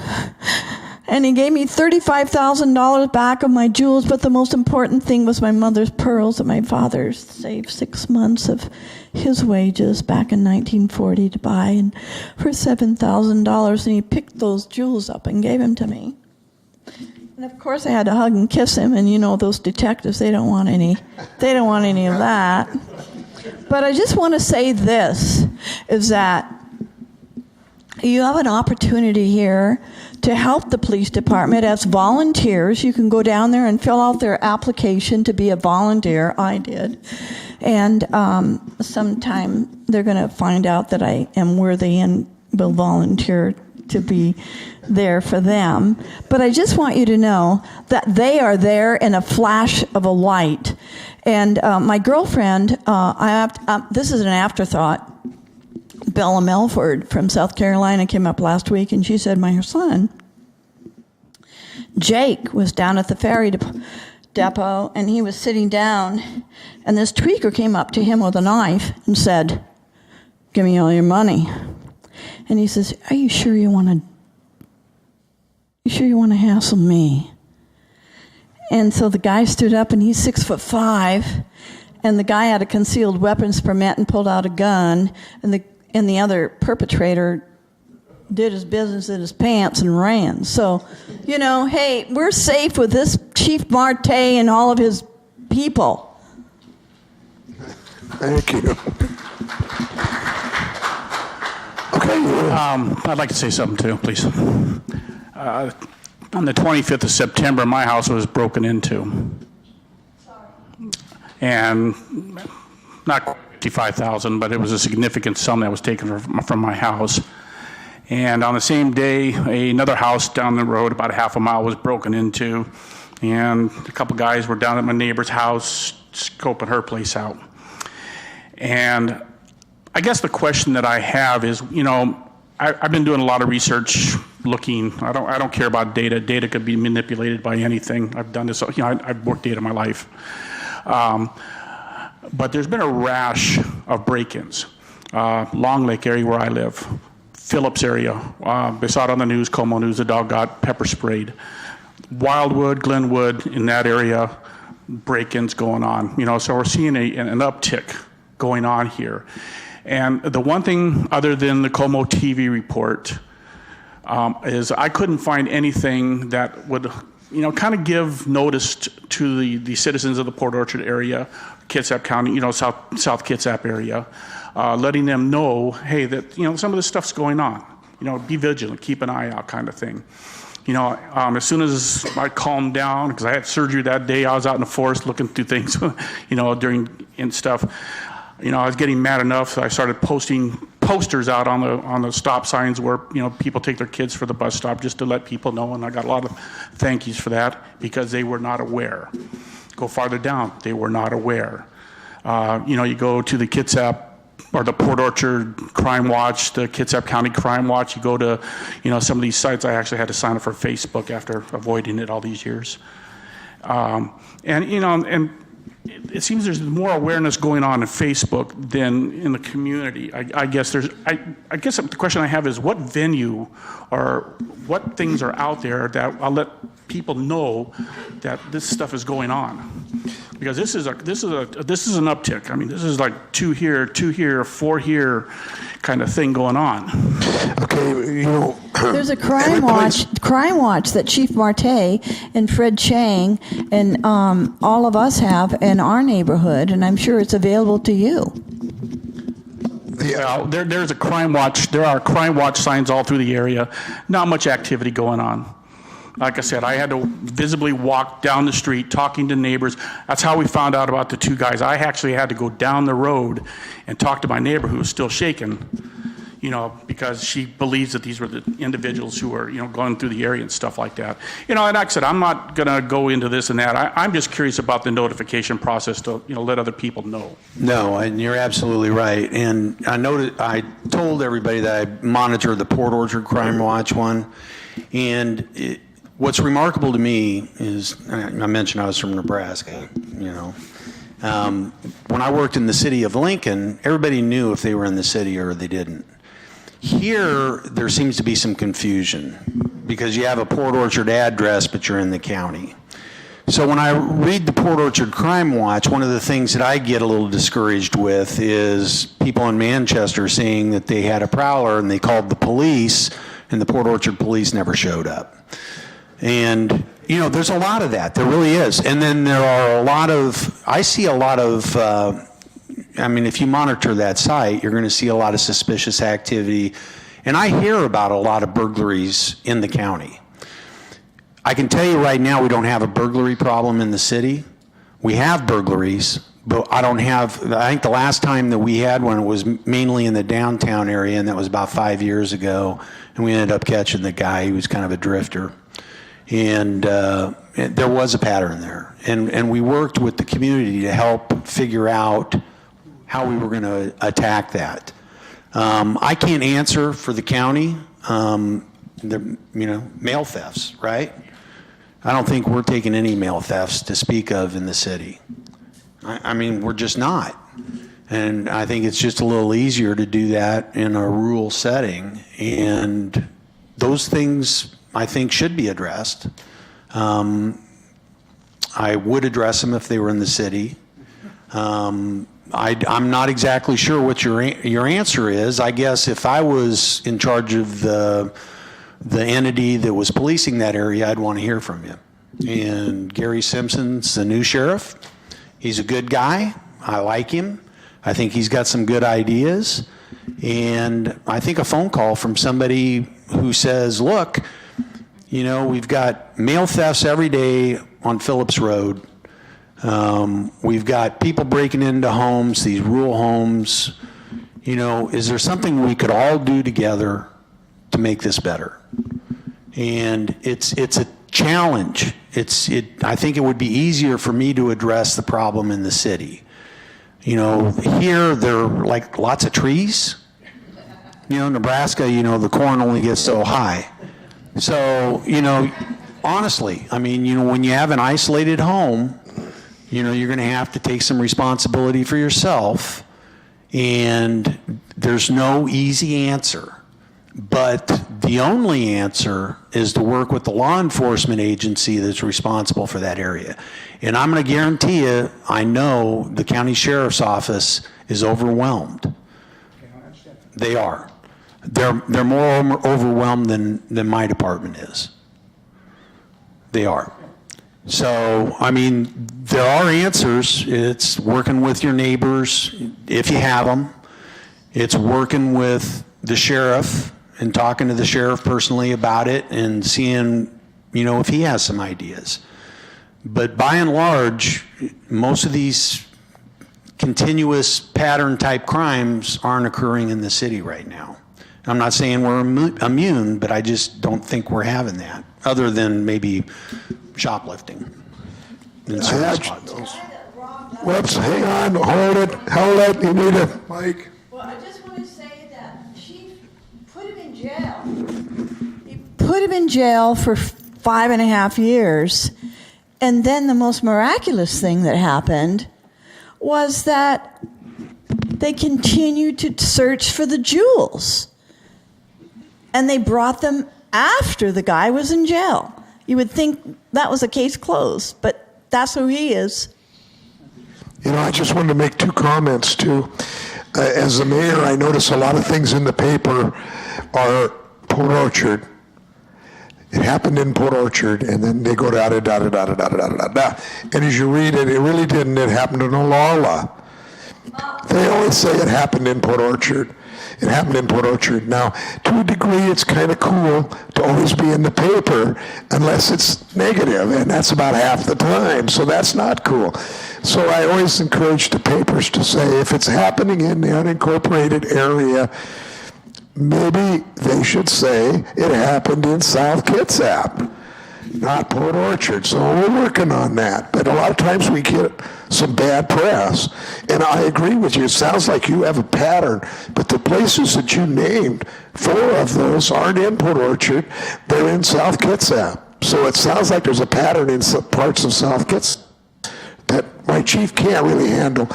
and he gave me $35,000 back of my jewels. But the most important thing was my mother's pearls that my father saved 6 months of his wages back in 1940 to buy, and for $7,000, and he picked those jewels up and gave them to me. And of course I had to hug and kiss him, and you know those detectives, they don't want any of that. But I just want to say this, is that you have an opportunity here to help the police department as volunteers. You can go down there and fill out their application to be a volunteer. I did. And sometime they're going to find out that I am worthy and will volunteer to be there for them. But I just want you to know that they are there in a flash of a light. And my girlfriend, this is an afterthought, Bella Melford from South Carolina came up last week, and she said, my son, Jake, was down at the ferry depot, and he was sitting down, and this tweaker came up to him with a knife and said, "Give me all your money." And he says, "Are you sure you want to hassle me?" And so the guy stood up, and he's 6'5", and the guy had a concealed weapons permit and pulled out a gun, and the other perpetrator did his business in his pants and ran. So, you know, hey, we're safe with this Chief Marte and all of his people. Thank you. Okay. I'd like to say something too, please. On the 25th of September, my house was broken into. And not $55,000, but it was a significant sum that was taken from my house. And on the same day, another house down the road, about a half a mile, was broken into. And a couple guys were down at my neighbor's house scoping her place out. And I guess the question that I have is, you know, I've been doing a lot of research, looking. I don't care about data. Data could be manipulated by anything. I've done this. I've worked data my life. But there's been a rash of break-ins. Long Lake area where I live, Phillips area. They saw it on the news, Como News. The dog got pepper sprayed. Wildwood, Glenwood, in that area, break-ins going on. So we're seeing an uptick going on here. And the one thing other than the Como TV report is I couldn't find anything that would, kind of give notice to the citizens of the Port Orchard area, Kitsap County, South Kitsap area, letting them know, hey, that, some of this stuff's going on. Be vigilant, keep an eye out kind of thing. As soon as I calmed down, because I had surgery that day, I was out in the forest looking through things, and stuff. I was getting mad enough, so I started posting posters out on the stop signs where, people take their kids for the bus stop just to let people know, and I got a lot of thank yous for that because they were not aware. Go farther down, they were not aware. You go to the Kitsap or the Port Orchard Crime Watch, the Kitsap County Crime Watch, you go to, some of these sites. I actually had to sign up for Facebook after avoiding it all these years. And it seems there's more awareness going on in Facebook than in the community. I guess the question I have is what venue or what things are out there that I'll let people know that this stuff is going on, because this is an uptick. I mean, this is like 2 here, 4 here kind of thing going on. Okay, There's a crime watch that Chief Marte and Fred Chang and all of us have in our neighborhood, and I'm sure it's available to you. Yeah, there's a crime watch. There are crime watch signs all through the area. Not much activity going on. Like I said, I had to visibly walk down the street talking to neighbors. That's how we found out about the 2 guys. I actually had to go down the road and talk to my neighbor who was still shaking, because she believes that these were the individuals who were, going through the area and stuff like that. And like I said, I'm not going to go into this and that. I'm just curious about the notification process to, let other people know. No, and you're absolutely right. And I told everybody that I monitor the Port Orchard Crime Watch one. And what's remarkable to me is, I mentioned I was from Nebraska, when I worked in the city of Lincoln, everybody knew if they were in the city or they didn't. Here, there seems to be some confusion because you have a Port Orchard address, but you're in the county. So when I read the Port Orchard Crime Watch, one of the things that I get a little discouraged with is people in Manchester saying that they had a prowler and they called the police, and the Port Orchard police never showed up. And, there's a lot of that. There really is. And then there are I see a lot of, if you monitor that site, you're going to see a lot of suspicious activity. And I hear about a lot of burglaries in the county. I can tell you right now, we don't have a burglary problem in the city. We have burglaries, but I think the last time that we had one was mainly in the downtown area, and that was about 5 years ago. And we ended up catching the guy. He was kind of a drifter. And there was a pattern there. And we worked with the community to help figure out how we were going to attack that. I can't answer for the county, mail thefts, right? I don't think we're taking any mail thefts to speak of in the city. We're just not. And I think it's just a little easier to do that in a rural setting. And those things, I think, should be addressed. I would address them if they were in the city. I'm not exactly sure what your answer is. I guess if I was in charge of the entity that was policing that area, I'd want to hear from you. And Gary Simpson's the new sheriff. He's a good guy. I like him. I think he's got some good ideas. And I think a phone call from somebody who says, look, we've got mail thefts every day on Phillips Road. We've got people breaking into homes, these rural homes. Is there something we could all do together to make this better? And it's a challenge. I think it would be easier for me to address the problem in the city. Here there are like lots of trees, Nebraska, the corn only gets so high. So, honestly, I mean, when you have an isolated home, you're going to have to take some responsibility for yourself. And there's no easy answer. But the only answer is to work with the law enforcement agency that's responsible for that area. And I'm going to guarantee you, I know the county sheriff's office is overwhelmed. They are. They're more overwhelmed than my department is. They are. So, I mean, there are answers. It's working with your neighbors, if you have them. It's working with the sheriff and talking to the sheriff personally about it and seeing, if he has some ideas. But by and large, most of these continuous pattern type crimes aren't occurring in the city right now. I'm not saying we're immune, but I just don't think we're having that, other than maybe shoplifting. Whoops, hang on, hold it, you need a mic. Well, I just want to say that Chief put him in jail. He put him in jail for 5.5 years. And then the most miraculous thing that happened was that they continued to search for the jewels. And they brought them after the guy was in jail. You would think that was a case closed, but that's who he is. I just wanted to make 2 comments too. As the mayor, I notice a lot of things in the paper are Port Orchard. It happened in Port Orchard, and then they go da-da-da-da-da-da-da-da-da-da. And as you read it, it really didn't. It happened in Olalla. They always say it happened in Port Orchard. It happened in Port Orchard. Now, to a degree, it's kind of cool to always be in the paper unless it's negative, and that's about half the time, so that's not cool. So I always encourage the papers to say, if it's happening in the unincorporated area, maybe they should say it happened in South Kitsap, not Port Orchard. So we're working on that. But a lot of times we get some bad press. And I agree with you. It sounds like you have a pattern. But the places that you named, 4 of those aren't in Port Orchard. They're in South Kitsap. So it sounds like there's a pattern in some parts of South Kitsap that my chief can't really handle.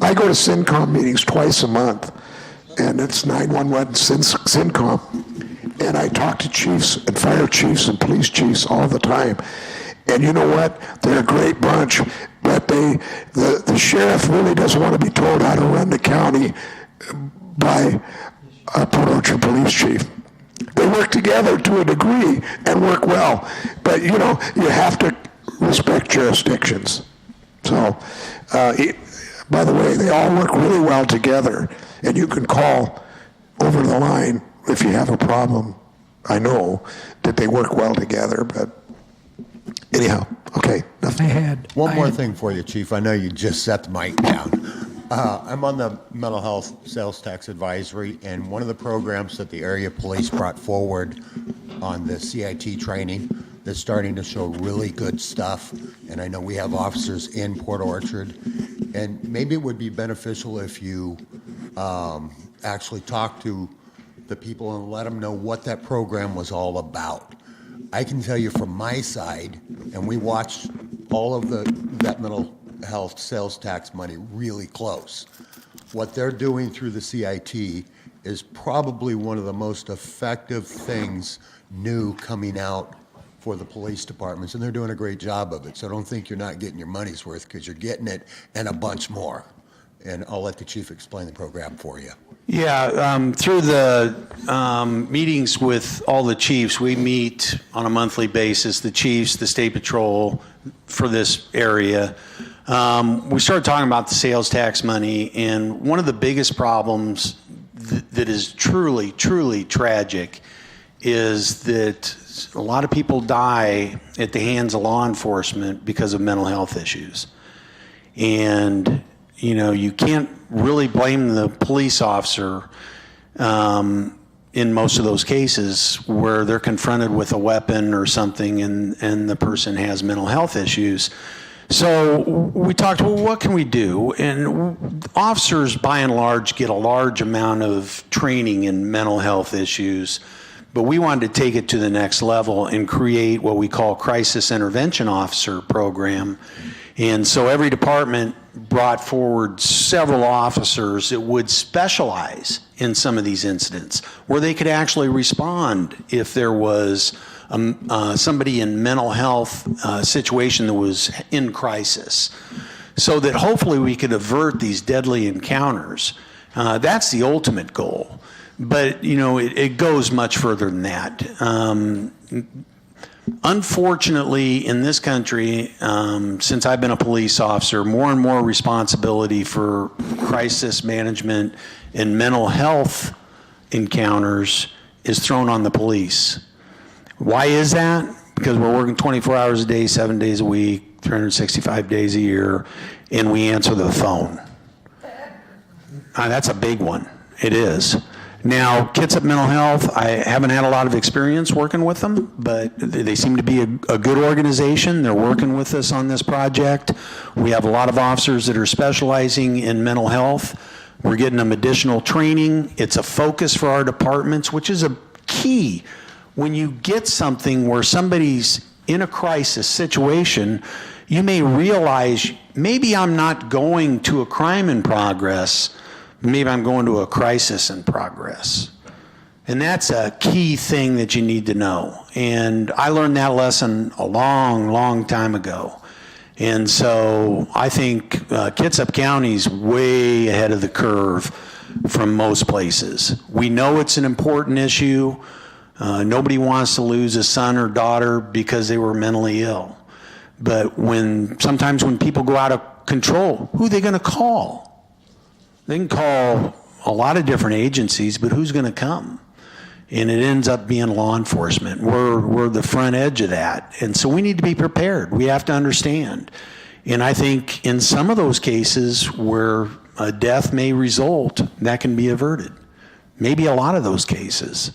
I go to CINCOM meetings twice a month. And it's 911 CINCOM. And I talk to chiefs and fire chiefs and police chiefs all the time. And you know what? They're a great bunch, but the sheriff really doesn't want to be told how to run the county by a Port Orchard police chief. They work together to a degree and work well, but you have to respect jurisdictions. So, by the way, they all work really well together, and you can call over the line if you have a problem. I know that they work well together, but anyhow, okay. One more thing for you, Chief. I know you just set the mic down. I'm on the Mental Health Sales Tax Advisory, and one of the programs that the area police brought forward on the CIT training that's starting to show really good stuff, and I know we have officers in Port Orchard, and maybe it would be beneficial if you actually talk to the people and let them know what that program was all about. I can tell you from my side, and we watched all of that mental health sales tax money really close. What they're doing through the CIT is probably one of the most effective things new coming out for the police departments, and they're doing a great job of it. So don't think you're not getting your money's worth, because you're getting it and a bunch more. And I'll let the chief explain the program for you. Yeah, through the meetings with all the chiefs, we meet on a monthly basis, the chiefs, the state patrol for this area. We started talking about the sales tax money, and one of the biggest problems that is truly, truly tragic is that a lot of people die at the hands of law enforcement because of mental health issues. And you can't really blame the police officer in most of those cases where they're confronted with a weapon or something and the person has mental health issues. So we talked, well, what can we do? And officers, by and large, get a large amount of training in mental health issues, but we wanted to take it to the next level and create what we call crisis intervention officer program. And so every department brought forward several officers that would specialize in some of these incidents, where they could actually respond if there was somebody in mental health situation that was in crisis, so that hopefully we could avert these deadly encounters. That's the ultimate goal. But, you know, it goes much further than that. Unfortunately, in this country, since I've been a police officer, more and more responsibility for crisis management and mental health encounters is thrown on the police. Why is that? Because we're working 24 hours a day, 7 days a week, 365 days a year, and we answer the phone. That's a big one. It is. Now, Kitsap Mental Health, I haven't had a lot of experience working with them, but they seem to be a good organization. They're working with us on this project. We have a lot of officers that are specializing in mental health. We're getting them additional training. It's a focus for our departments, which is a key. When you get something where somebody's in a crisis situation, you may realize, maybe I'm not going to a crime in progress, maybe I'm going to a crisis in progress. And that's a key thing that you need to know. And I learned that lesson a long, long time ago. And so I think Kitsap County's way ahead of the curve from most places. We know it's an important issue. Nobody wants to lose a son or daughter because they were mentally ill. But sometimes when people go out of control, who are they going to call? They can call a lot of different agencies, but who's going to come? And it ends up being law enforcement. We're the front edge of that. And so we need to be prepared. We have to understand. And I think in some of those cases where a death may result, that can be averted. Maybe a lot of those cases.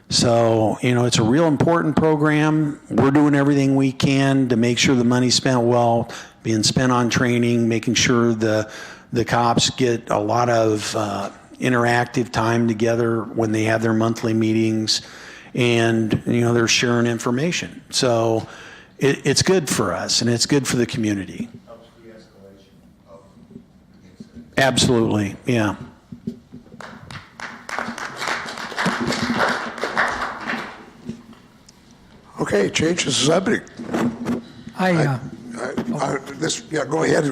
So, you know, it's a real important program. We're doing everything we can to make sure the money's spent well, being spent on training, making sure the cops get a lot of interactive time together when they have their monthly meetings, and, you know, they're sharing information. So it's good for us, and it's good for the community. Helps de-escalation of the incident. Absolutely, yeah. Okay, change the subject. Go ahead.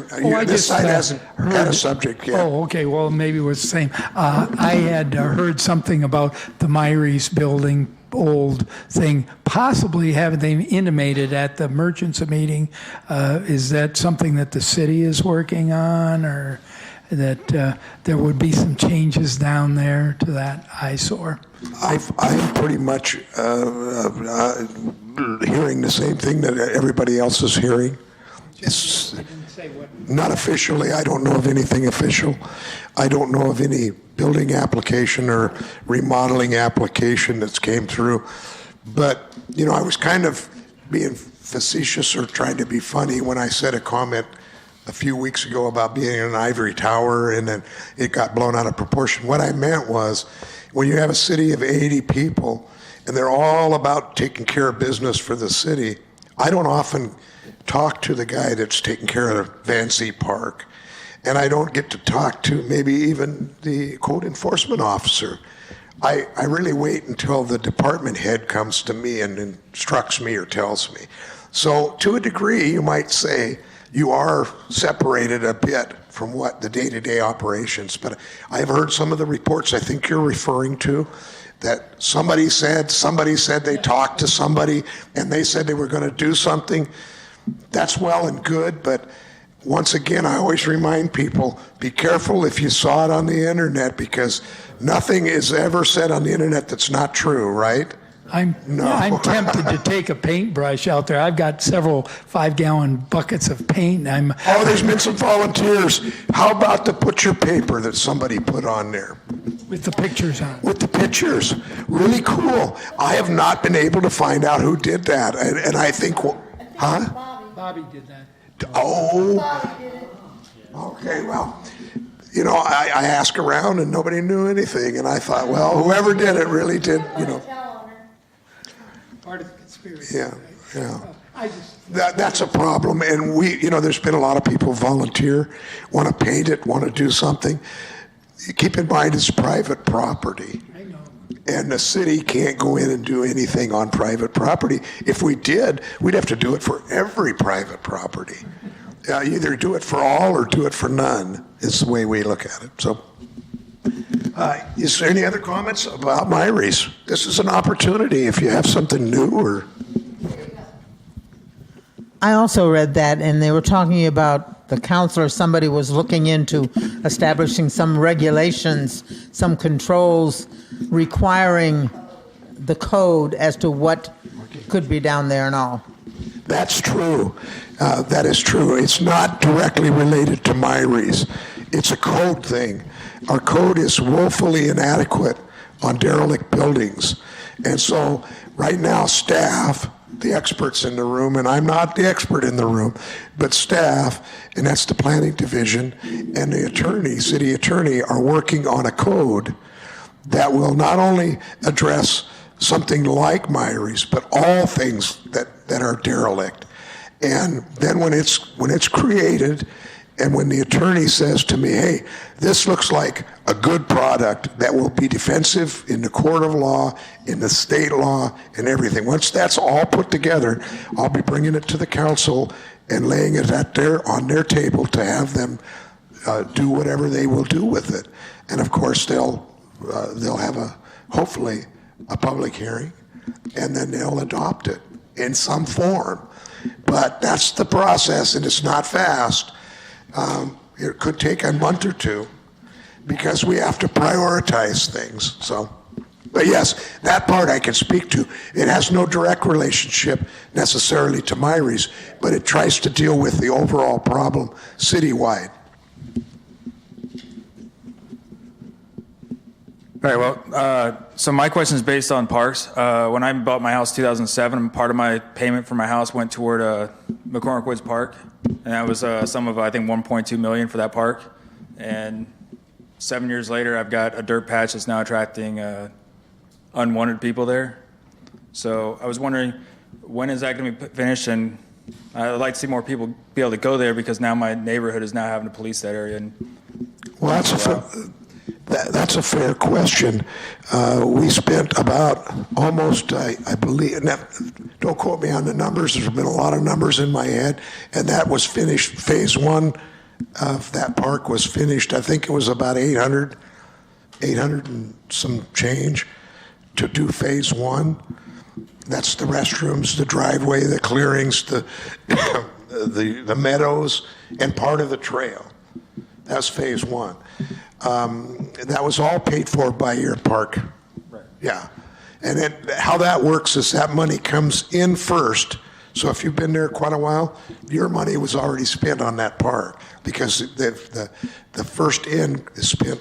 This side hasn't had a subject yet. Oh, okay, well, maybe it was the same. I had heard something about the Myries building, old thing, possibly having they intimated at the merchants meeting. Is that something that the city is working on, or that there would be some changes down there to that eyesore? I'm pretty much hearing the same thing that everybody else is hearing. It's not officially. I don't know of anything official. I don't know of any building application or remodeling application that's came through. But, you know, I was kind of being facetious or trying to be funny when I said a comment a few weeks ago about being in an ivory tower, and then it got blown out of proportion. What I meant was, when you have a city of 80 people and they're all about taking care of business for the city, I don't often talk to the guy that's taking care of Van Zee Park, and I don't get to talk to maybe even the code enforcement officer. I really wait until the department head comes to me and instructs me or tells me. So to a degree, you might say you are separated a bit from what the day-to-day operations, but I've heard some of the reports I think you're referring to, that somebody said they talked to somebody and they said they were going to do something. That's well and good, but once again, I always remind people, be careful if you saw it on the internet, because nothing is ever said on the internet that's not true, right? I'm tempted to take a paintbrush out there. I've got several 5-gallon buckets of paint. There's been some volunteers. How about the picture paper that somebody put on there? With the pictures on. With the pictures. Really cool. I have not been able to find out who did that. And I think, huh? Bobby did that. Oh, okay, well, you know, I asked around and nobody knew anything, and I thought, well, whoever did it really did, you know. Part of the conspiracy. Yeah, yeah. That's a problem, and you know, there's been a lot of people volunteer, want to paint it, want to do something. Keep in mind, it's private property. I know. And the city can't go in and do anything on private property. If we did, we'd have to do it for every private property. Either do it for all or do it for none is the way we look at it. So, is there any other comments about Myries? This is an opportunity if you have something new or... I also read that, and they were talking about the council or somebody was looking into establishing some regulations, some controls requiring the code as to what could be down there and all. That's true. That is true. It's not directly related to Myries. It's a code thing. Our code is woefully inadequate on derelict buildings. And so right now, staff, the experts in the room, and I'm not the expert in the room, but staff, and that's the planning division, and the attorney, city attorney, are working on a code that will not only address something like Myries, but all things that are derelict. And then when it's created, and when the attorney says to me, hey, this looks like a good product that will be defensive in the court of law, in the state law, and everything. Once that's all put together, I'll be bringing it to the council and laying it on their table to have them do whatever they will do with it. And of course, they'll have hopefully a public hearing, and then they'll adopt it in some form. But that's the process, and it's not fast. It could take a month or two because we have to prioritize things. So, but yes, that part I can speak to. It has no direct relationship necessarily to Myries, but it tries to deal with the overall problem citywide. All right, well, so my question is based on parks. When I bought my house in 2007, part of my payment for my house went toward McCormick Woods Park, and that was a sum of, I think, $1.2 million for that park. And 7 years later, I've got a dirt patch that's now attracting unwanted people there. So I was wondering, when is that going to be finished? And I'd like to see more people be able to go there because now my neighborhood is now having to police that area. Well, that's a fair question. We spent about almost, I believe, now, don't quote me on the numbers, there's been a lot of numbers in my head, and that was finished, phase one of that park was finished, I think it was about 800 and some change to do phase one. That's the restrooms, the driveway, the clearings, the meadows, and part of the trail. That's phase one. That was all paid for by your park. Right. Yeah. And then how that works is that money comes in first. So if you've been there quite a while, your money was already spent on that park because the first in is spent.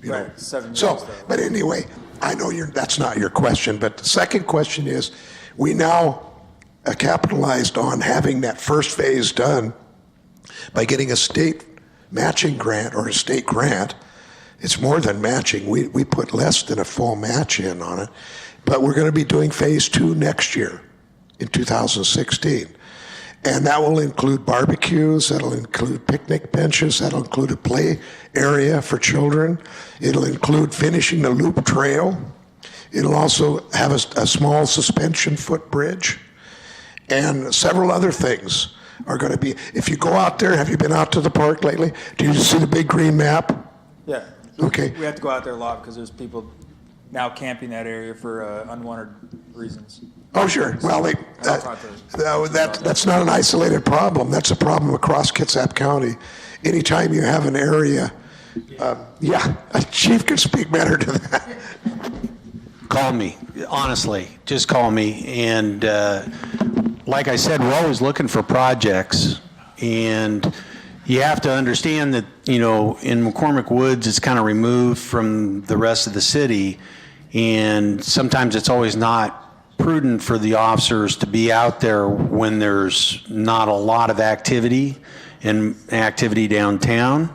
Right. 7 years. So, but anyway, I know that's not your question, but the second question is, we now capitalized on having that first phase done by getting a state matching grant or a state grant. It's more than matching. We put less than a full match in on it, but we're going to be doing phase two next year in 2016. And that will include barbecues, that'll include picnic benches, that'll include a play area for children. It'll include finishing the loop trail. It'll also have a small suspension footbridge and several other things are going to be. If you go out there, have you been out to the park lately? Do you see the big green map? Yeah. Okay. We have to go out there a lot because there's people now camping that area for unwanted reasons. Oh, sure. Well, that's not an isolated problem. That's a problem across Kitsap County. Anytime you have an area, yeah, a chief can speak better to that. Call me, honestly, just call me. And like I said, we're always looking for projects. And you have to understand that, you know, in McCormick Woods, it's kind of removed from the rest of the city. And sometimes it's always not prudent for the officers to be out there when there's not a lot of activity and activity downtown.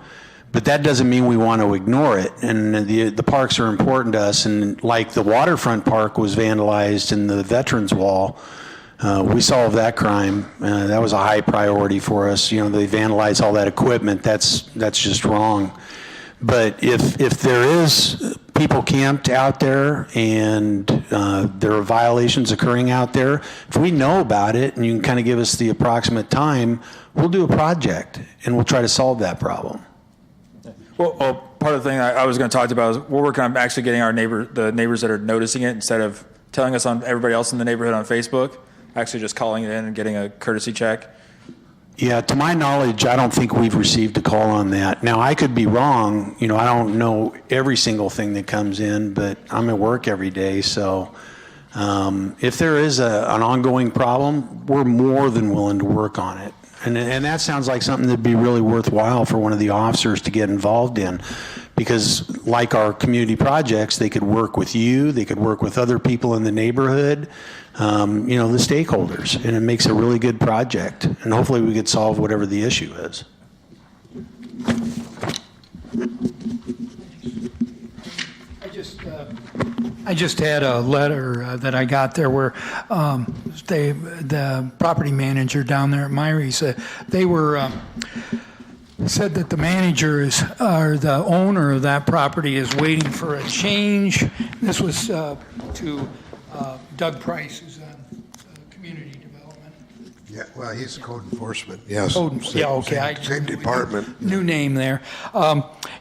But that doesn't mean we want to ignore it. And the parks are important to us. And like the waterfront park was vandalized in the Veterans Wall, we solved that crime. That was a high priority for us. You know, they vandalized all that equipment. That's just wrong. But if there is people camped out there and there are violations occurring out there, if we know about it and you can kind of give us the approximate time, we'll do a project and we'll try to solve that problem. Well, part of the thing I was going to talk about is we're working on actually getting the neighbors that are noticing it, instead of telling us on everybody else in the neighborhood on Facebook, actually just calling it in and getting a courtesy check. Yeah, to my knowledge, I don't think we've received a call on that. Now, I could be wrong. You know, I don't know every single thing that comes in, but I'm at work every day. So if there is an ongoing problem, we're more than willing to work on it. And that sounds like something that'd be really worthwhile for one of the officers to get involved in. Because like our community projects, they could work with you, they could work with other people in the neighborhood, you know, the stakeholders. And it makes a really good project. And hopefully we could solve whatever the issue is. I just had a letter that I got there where the property manager down there at Myrie's, they were said that the managers or the owner of that property is waiting for a change. This was to Doug Price, who's on community development. Yeah, well, he's code enforcement, yes. Yeah, okay. Same department. New name there.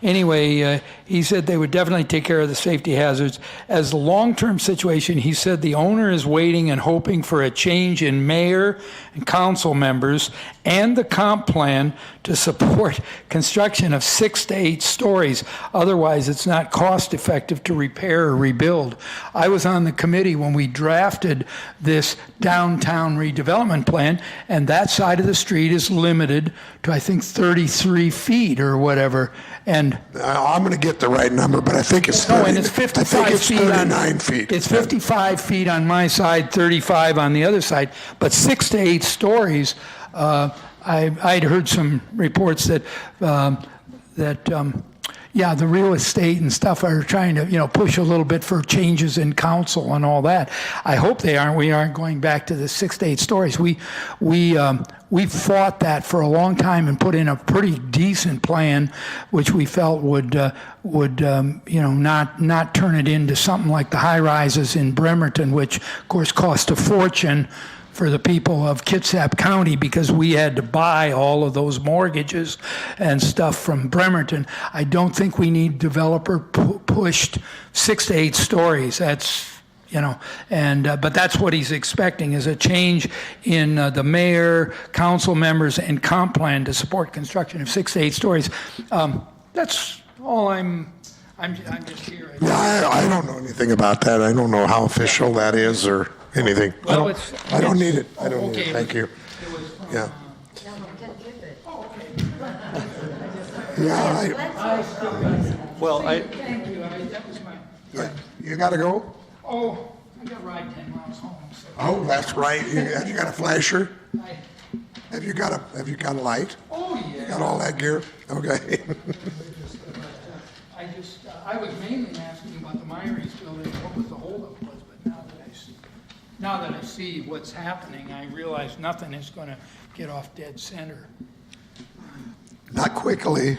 Anyway, he said they would definitely take care of the safety hazards. As the long-term situation, he said the owner is waiting and hoping for a change in mayor and council members and the comp plan to support construction of 6 to 8 stories. Otherwise, it's not cost-effective to repair or rebuild. I was on the committee when we drafted this downtown redevelopment plan, and that side of the street is limited to, I think, 33 feet or whatever. And I'm going to get the right number, but I think it's 30, and it's 55 I think it's feet 39 feet. It's 55 feet on my side, 35 on the other side, but 6 to 8 stories. I'd heard some reports that yeah, the real estate and stuff are trying to, you know, push a little bit for changes in council and all that. I hope they aren't. We aren't going back to the 6 to 8 stories. We fought that for a long time and put in a pretty decent plan, which we felt would you know, not turn it into something like the high rises in Bremerton, which of course cost a fortune for the people of Kitsap County because we had to buy all of those mortgages and stuff from Bremerton. I don't think we need developer pushed 6 to 8 stories. That's, you know, and but that's what he's expecting is a change in the mayor, council members, and comp plan to support construction of 6 to 8 stories. That's all I'm just here. Yeah, I don't know anything about that. I don't know how official that is or anything. Well, I don't need it. I don't okay. need it. Thank you. Yeah. Yeah. Well, Thank you. That was my. You got to go? Oh, I got to ride 10 miles home. So. Oh, that's right. Have you got a flasher? Have you got a light? Oh yeah. You got all that gear? Okay. I was mainly asking about the Myrie's building, what was the holdup was, but now that I see what's happening, I realize nothing is going to get off dead center. Not quickly.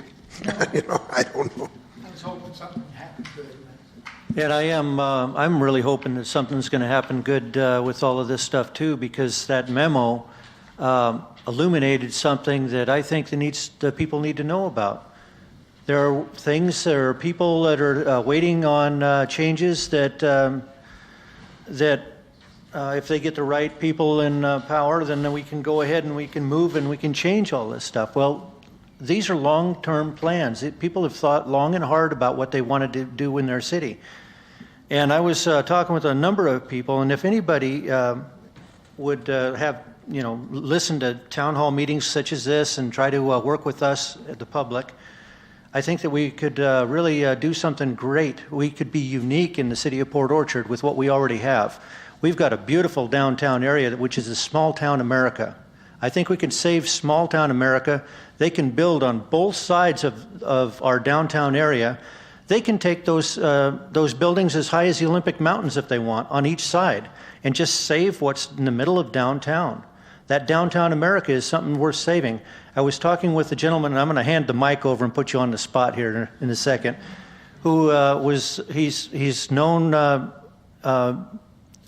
You know, I don't know. I was hoping something would happen good. and I'm really hoping that something's going to happen good with all of this stuff too, because that memo illuminated something that I think the people need to know about. There are people that are waiting on changes that if they get the right people in power, then we can go ahead and we can move and we can change all this stuff. Well, these are long-term plans. People have thought long and hard about what they wanted to do in their city. And I was talking with a number of people, and if anybody would have, you know, listen to town hall meetings such as this and try to work with us, the public, I think that we could really do something great. We could be unique in the city of Port Orchard with what we already have. We've got a beautiful downtown area, which is a small town America. I think we can save small town America. They can build on both sides of our downtown area. They can take those buildings as high as the Olympic Mountains if they want on each side and just save what's in the middle of downtown. That downtown America is something worth saving. I was talking with a gentleman, and I'm going to hand the mic over and put you on the spot here in a second, who he's known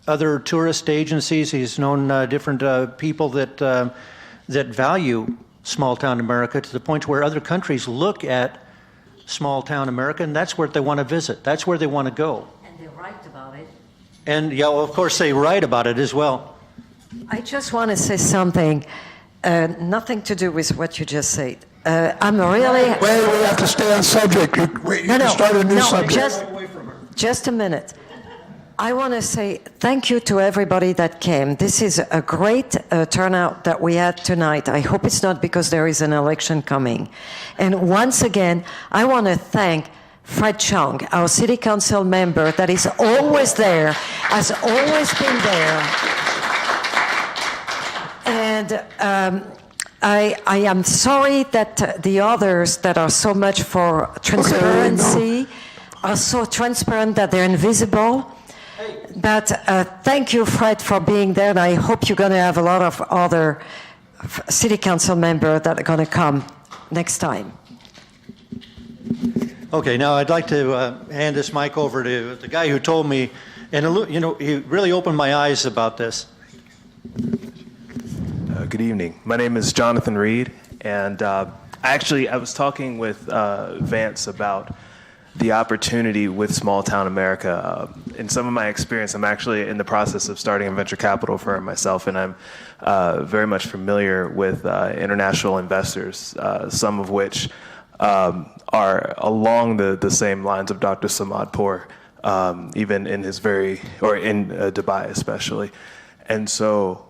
other tourist agencies. He's known different people that value small town America to the point where other countries look at small town America, and that's where they want to visit. That's where they want to go. And they write about it. And yeah, well, of course they write about it as well. I just want to say something, nothing to do with what you just said. I'm really... Wait, we have to stay on subject. You started a new subject. Just a minute. I want to say thank you to everybody that came. This is a great turnout that we had tonight. I hope it's not because there is an election coming. And once again, I want to thank Fred Chung, our city council member that is always there, has always been there. And I am sorry that the others that are so much for transparency are so transparent that they're invisible. But thank you, Fred, for being there, and I hope you're going to have a lot of other city council members that are going to come next time. Okay, now I'd like to hand this mic over to the guy who told me, and he really opened my eyes about this. Good evening. My name is Jonathan Reed, and I was talking with Vance about the opportunity with small town America. In some of my experience, I'm actually in the process of starting a venture capital firm myself, and I'm very much familiar with international investors, some of which are along the same lines of Dr. Samadpour, even in in Dubai especially. And so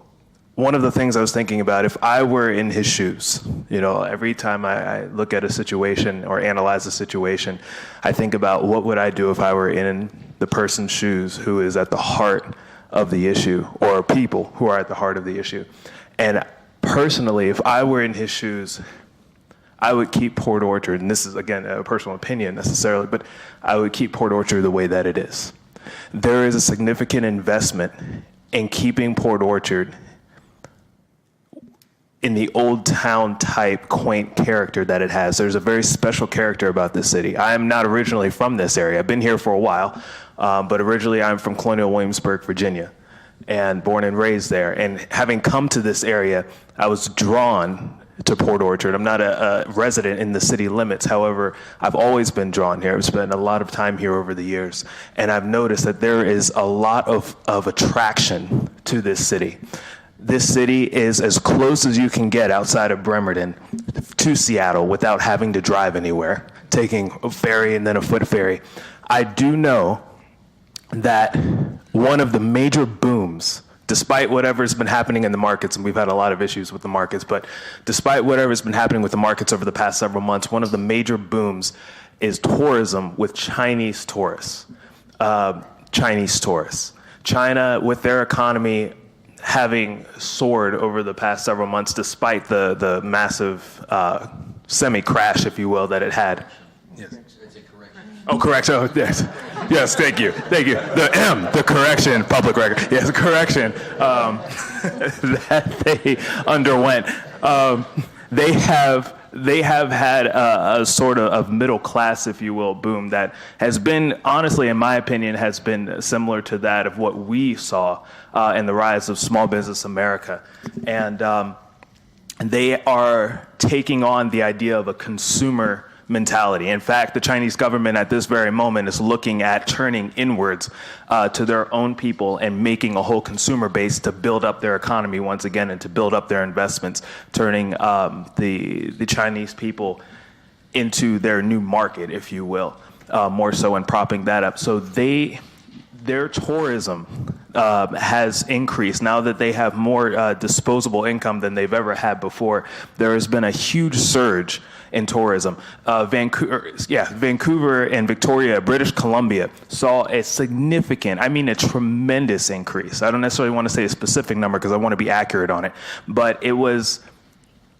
one of the things I was thinking about, if I were in his shoes, every time I look at a situation or analyze a situation, I think about what would I do if I were in the person's shoes who is at the heart of the issue, or people who are at the heart of the issue. And personally, if I were in his shoes, I would keep Port Orchard, and this is, again, a personal opinion necessarily, but I would keep Port Orchard the way that it is. There is a significant investment in keeping Port Orchard in the old town type quaint character that it has. There's a very special character about this city. I am not originally from this area. I've been here for a while, but originally I'm from Colonial Williamsburg, Virginia, and born and raised there. And having come to this area, I was drawn to Port Orchard. I'm not a resident in the city limits. However, I've always been drawn here. I've spent a lot of time here over the years, and I've noticed that there is a lot of attraction to this city. This city is as close as you can get outside of Bremerton to Seattle without having to drive anywhere, taking a ferry and then a foot ferry. I do know that one of the major booms, despite whatever's been happening in the markets, and we've had a lot of issues with the markets, but despite whatever's been happening with the markets over the past several months, one of the major booms is tourism with Chinese tourists. China, with their economy having soared over the past several months, despite the massive semi-crash, if you will, that it had. Yes. Oh, correction. Oh, yes. Yes, thank you. The correction, public record. Yes, correction that they underwent. They have had a sort of middle class, if you will, boom that has been, honestly, in my opinion, has been similar to that of what we saw in the rise of small business America. And they are taking on the idea of a consumer mentality. In fact, the Chinese government at this very moment is looking at turning inwards to their own people and making a whole consumer base to build up their economy once again and to build up their investments, turning the Chinese people into their new market, if you will, more so, and propping that up. So their tourism has increased now that they have more disposable income than they've ever had before. There has been a huge surge in tourism. Vancouver and Victoria, British Columbia, saw a significant, I mean a tremendous increase. I don't necessarily want to say a specific number because I want to be accurate on it, but it was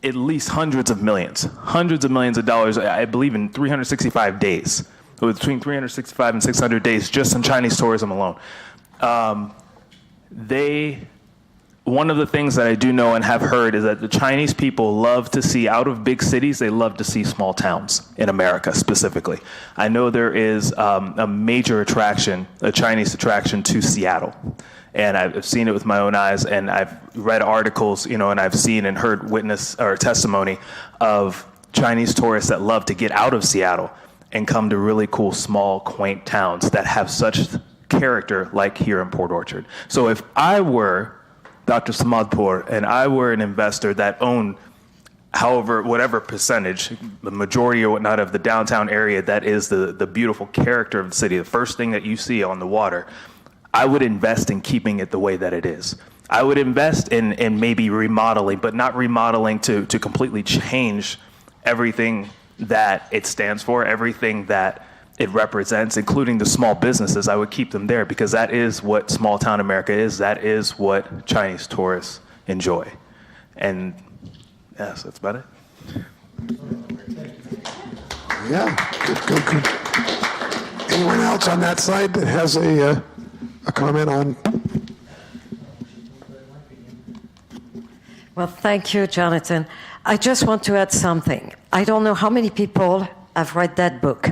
at least hundreds of millions of dollars, I believe, in 365 days. It was between 365 and 600 days just in Chinese tourism alone. One of the things that I do know and have heard is that the Chinese people love to see, out of big cities, they love to see small towns in America specifically. I know there is a major attraction, a Chinese attraction to Seattle. And I've seen it with my own eyes, and I've read articles, and I've seen and heard witness or testimony of Chinese tourists that love to get out of Seattle and come to really cool, small, quaint towns that have such character like here in Port Orchard. So if I were Dr. Samadpour and I were an investor that owned whatever percentage, the majority or whatnot of the downtown area that is the beautiful character of the city, the first thing that you see on the water, I would invest in keeping it the way that it is. I would invest in maybe remodeling, but not remodeling to completely change everything that it stands for, everything that it represents, including the small businesses. I would keep them there because that is what small town America is. That is what Chinese tourists enjoy. And yes, that's about it. Yeah, good. Anyone else on that side that has a comment on? Well, thank you, Jonathan. I just want to add something. I don't know how many people have read that book.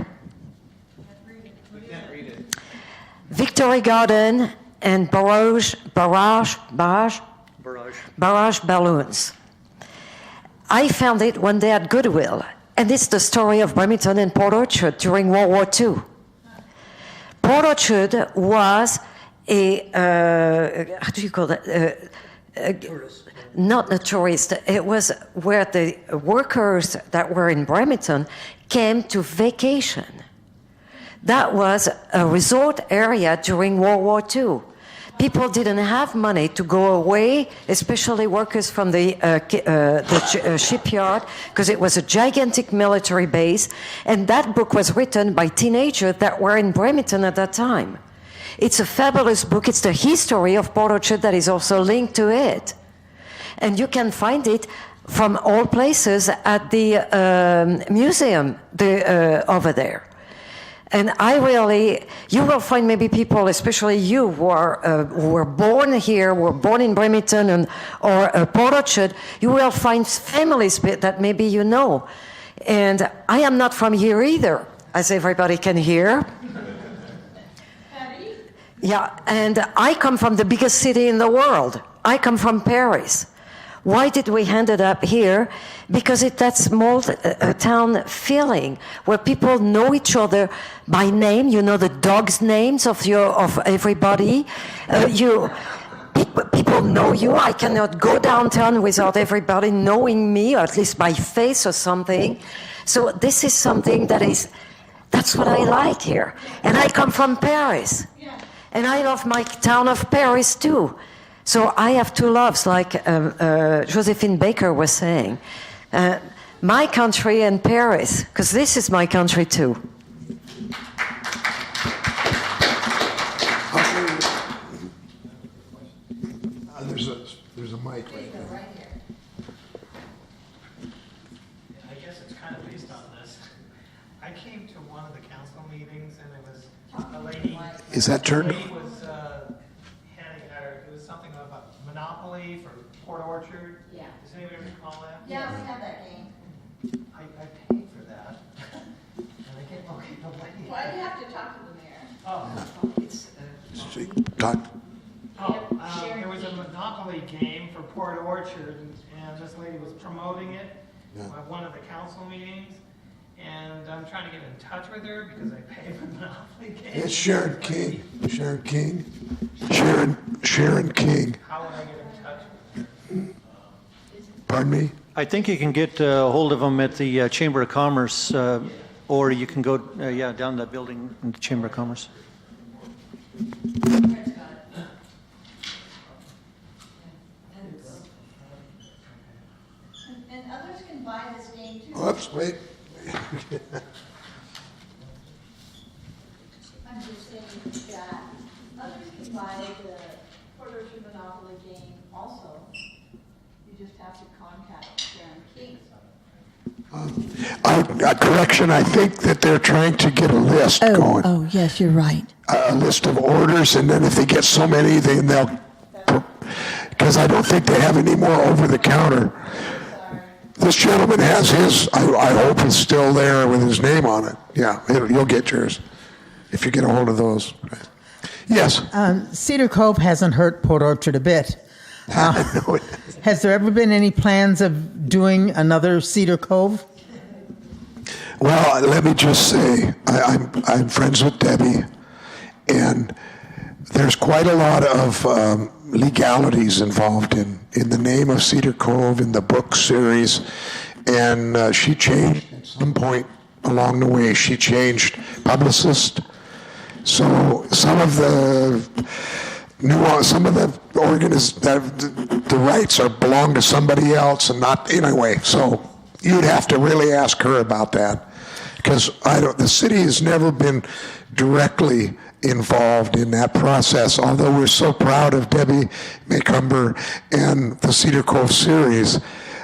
Victory Garden and Barrage Balloons. I found it one day at Goodwill, and it's the story of Bremerton and Port Orchard during World War II. Port Orchard was how do you call that? Not a tourist. It was where the workers that were in Bremerton came to vacation. That was a resort area during World War II. People didn't have money to go away, especially workers from the shipyard, because it was a gigantic military base. And that book was written by teenagers that were in Bremerton at that time. It's a fabulous book. It's the history of Port Orchard that is also linked to it. And you can find it from all places at the museum over there. And you will find maybe people, especially you, who were born here, were born in Bremerton or Port Orchard, you will find families that maybe you know. And I am not from here either, as everybody can hear. Yeah, and I come from the biggest city in the world. I come from Paris. Why did we end up here? Because it's that small town feeling where people know each other by name. You know the dogs' names of everybody. People know you. I cannot go downtown without everybody knowing me, or at least my face or something. So this is something that's what I like here. And I come from Paris. And I love my town of Paris too. So I have two loves, like Josephine Baker was saying. My country and Paris, because this is my country too. There's a mic right there. I guess it's kind of based on this. I came to one of the council meetings, and it was a lady. Is that turned? It was something about Monopoly for Port Orchard. Yeah. Does anybody recall that? Yeah, we have that game. I paid for that. And I kept looking at the lady. Why do you have to talk to the mayor? Oh, it's. There was a Monopoly game for Port Orchard, and this lady was promoting it at one of the council meetings. And I'm trying to get in touch with her because I paid for the Monopoly game. It's Sharon King. Sharon King. How would I get in touch with her? Pardon me? I think you can get a hold of them at the Chamber of Commerce, or you can go, down that building in the Chamber of Commerce. And others can buy this game too. Oops, wait. I'm just saying that others can buy the Port Orchard Monopoly game also. You just have to contact Sharon King. Correction, I think that they're trying to get a list going. Oh, yes, you're right. A list of orders, and then if they get so many, then they'll, because I don't think they have any more over the counter. This gentleman has his, I hope it's still there with his name on it. Yeah, you'll get yours if you get a hold of those. Yes. Cedar Cove hasn't hurt Port Orchard a bit. Has there ever been any plans of doing another Cedar Cove? Well, let me just say, I'm friends with Debbie, and there's quite a lot of legalities involved in the name of Cedar Cove, in the book series, and she changed at some point along the way. She changed publicist, so some of the the rights belong to somebody else, and not anyway. So you'd have to really ask her about that, because the city has never been directly involved in that process, although we're so proud of Debbie McCumber and the Cedar Cove series.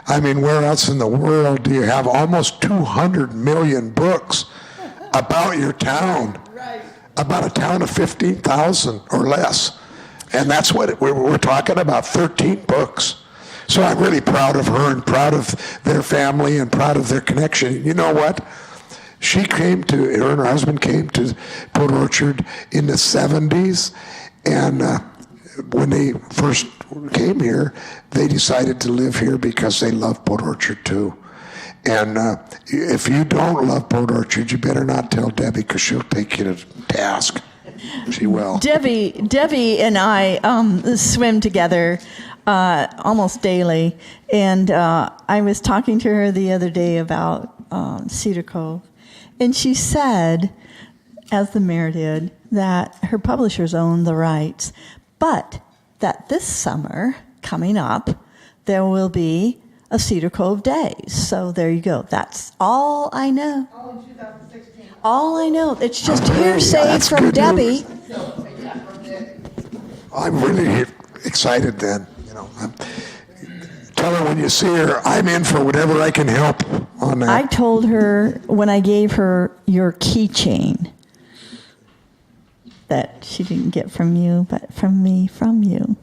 I mean, where else in the world do you have almost 200 million books about your town? Right. About a town of 15,000 or less. And that's what we're talking about, 13 books. So I'm really proud of her and proud of their family and proud of their connection. You know what? Her and her husband came to Port Orchard in the 70s, and when they first came here, they decided to live here because they love Port Orchard too. And if you don't love Port Orchard, you better not tell Debbie, because she'll take you to task. She will. Debbie and I swim together almost daily, and I was talking to her the other day about Cedar Cove. And she said, as the mayor did, that her publishers own the rights, but that this summer, coming up, there will be a Cedar Cove Days. So there you go. That's all I know. All in 2016. All I know. It's just hearsay from Debbie. I'm really excited then. Tell her when you see her, I'm in for whatever I can help on that. I told her when I gave her your keychain that she didn't get from you, but from me, from you.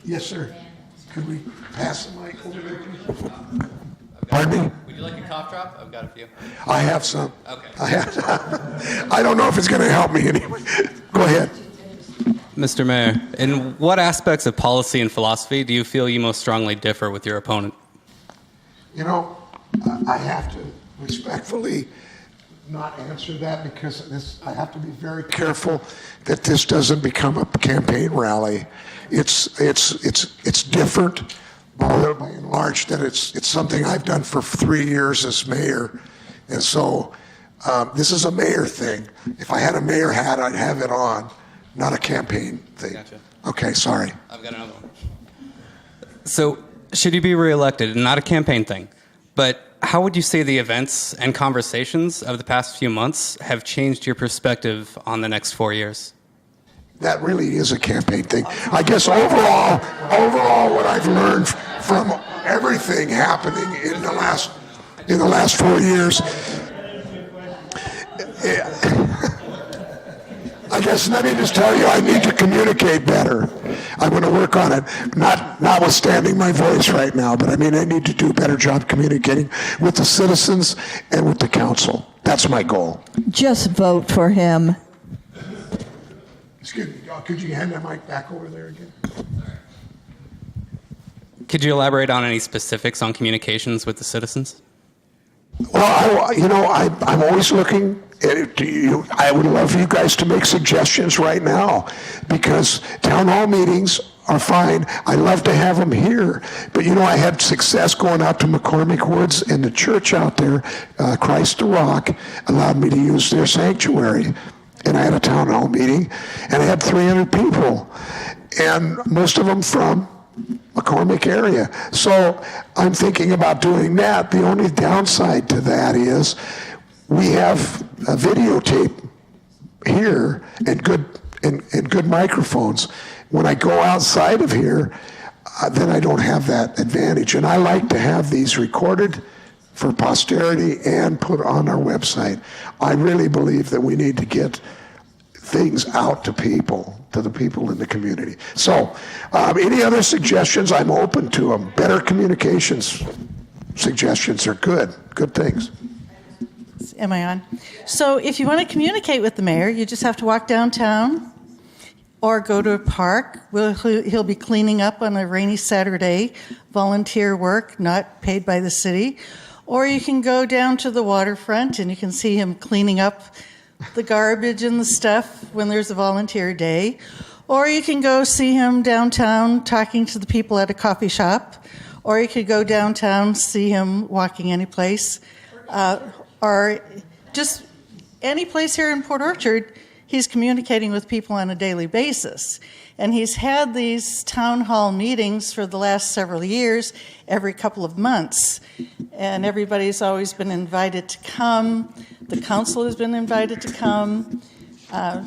Yes, sir. Could we pass the mic over there, please? Pardon me? Would you like a cough drop? I've got a few. I have some. Okay. I don't know if it's going to help me anyway. Go ahead. Mr. Mayor, in what aspects of policy and philosophy do you feel you most strongly differ with your opponent? I have to respectfully not answer that, because I have to be very careful that this doesn't become a campaign rally. It's different by and large, that it's something I've done for 3 years as mayor, and so this is a mayor thing. If I had a mayor hat, I'd have it on, not a campaign thing. Gotcha. Okay, sorry. I've got another one. So, should you be reelected, not a campaign thing, but how would you say the events and conversations of the past few months have changed your perspective on the next 4 years? That really is a campaign thing. I guess overall, what I've learned from everything happening in the last 4 years, I guess let me just tell you, I need to communicate better. I'm going to work on it, notwithstanding my voice right now, but I need to do a better job communicating with the citizens and with the council. That's my goal. Just vote for him. Excuse me, could you hand that mic back over there again? Could you elaborate on any specifics on communications with the citizens? Well, I'm always looking at you. I would love for you guys to make suggestions right now, because town hall meetings are fine. I love to have them here. But, I had success going out to McCormick Woods, and the church out there, Christ the Rock, allowed me to use their sanctuary. And I had a town hall meeting, and I had 300 people, and most of them from McCormick area. So I'm thinking about doing that. The only downside to that is we have a videotape here and good microphones. When I go outside of here, then I don't have that advantage. And I like to have these recorded for posterity and put on our website. I really believe that we need to get things out to people, to the people in the community. So, any other suggestions? I'm open to them. Better communications suggestions are good things. Am I on? So if you want to communicate with the mayor, you just have to walk downtown or go to a park. He'll be cleaning up on a rainy Saturday, volunteer work, not paid by the city. Or you can go down to the waterfront and you can see him cleaning up the garbage and the stuff when there's a volunteer day. Or you can go see him downtown talking to the people at a coffee shop. Or you could go downtown, see him walking any place. Or just any place here in Port Orchard, he's communicating with people on a daily basis. And he's had these town hall meetings for the last several years, every couple of months. And everybody's always been invited to come. The council has been invited to come.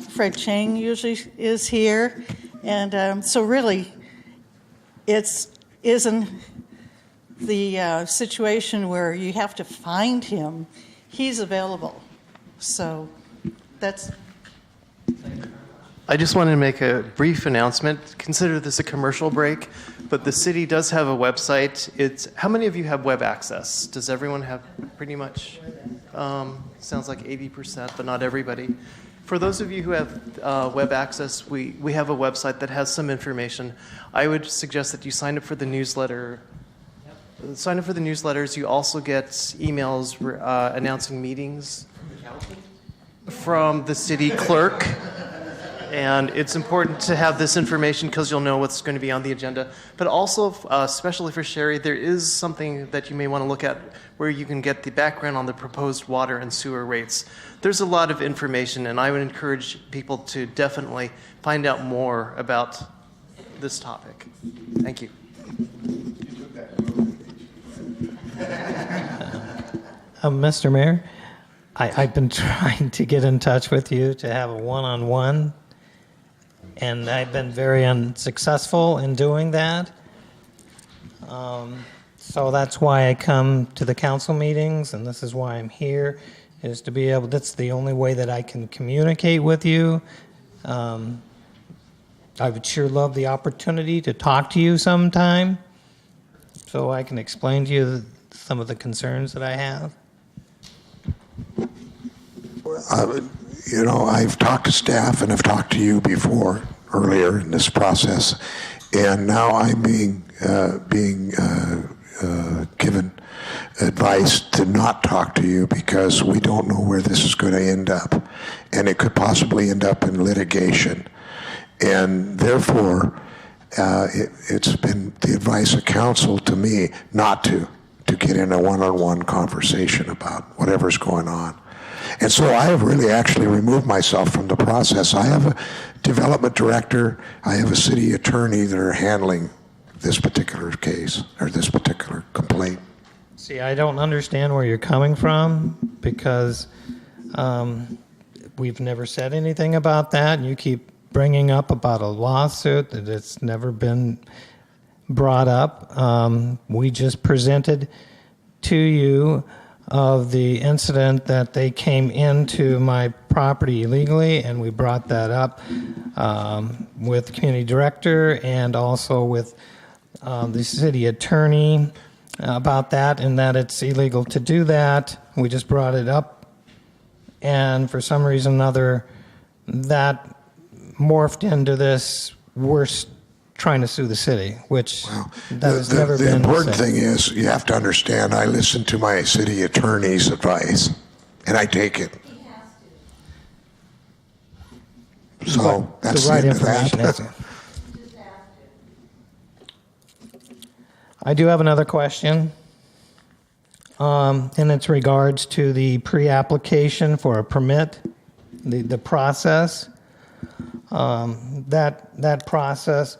Fred Chang usually is here. And so really, it isn't the situation where you have to find him. He's available. So that's... I just wanted to make a brief announcement. Consider this a commercial break, but the city does have a website. How many of you have web access? Does everyone have pretty much? Sounds like 80%, but not everybody. For those of you who have web access, we have a website that has some information. I would suggest that you sign up for the newsletter. Sign up for the newsletters. You also get emails announcing meetings from the city clerk. And it's important to have this information because you'll know what's going to be on the agenda. But also, especially for Sherry, there is something that you may want to look at where you can get the background on the proposed water and sewer rates. There's a lot of information, and I would encourage people to definitely find out more about this topic. Thank you. Mr. Mayor, I've been trying to get in touch with you to have a one-on-one, and I've been very unsuccessful in doing that. So that's why I come to the council meetings, and this is why I'm here, is to be able, that's the only way that I can communicate with you. I would sure love the opportunity to talk to you sometime so I can explain to you some of the concerns that I have. I've talked to staff and I've talked to you before, earlier in this process, and now I'm being given advice to not talk to you because we don't know where this is going to end up, and it could possibly end up in litigation, and therefore it's been the advice of counsel to me not to get in a one-on-one conversation about whatever's going on. And so I have really actually removed myself from the process. I have a development director, I have a city attorney that are handling this particular case or this particular complaint. See, I don't understand where you're coming from because we've never said anything about that. And you keep bringing up about a lawsuit that it's never been brought up. We just presented to you of the incident that they came into my property illegally, and we brought that up with the community director and also with the city attorney about that, and that it's illegal to do that. We just brought it up, and for some reason or another, that morphed into this worse trying to sue the city, which that has never been. The important thing is you have to understand I listen to my city attorney's advice, and I take it. So that's the right the end of information. that. I do have another question, and it's regards to the pre-application for a permit, the process. That process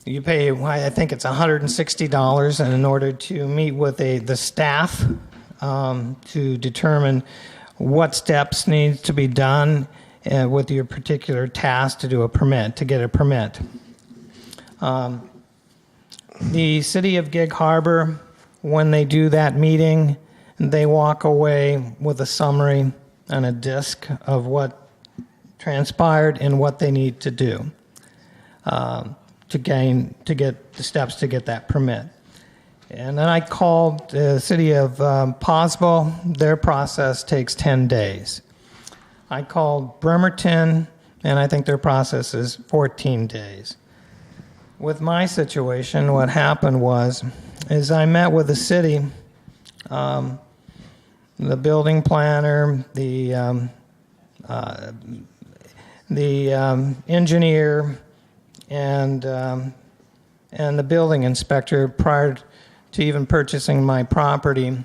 You pay, I think it's $160, and in order to meet with the staff to determine what steps need to be done with your particular task to do a permit, to get a permit. The city of Gig Harbor, when they do that meeting, they walk away with a summary and a disc of what transpired and what they need to do to get the steps to get that permit. And then I called the city of Posville. Their process takes 10 days. I called Bremerton, and I think their process is 14 days. With my situation, what happened is I met with the city, the building planner, the engineer, and the building inspector prior to even purchasing my property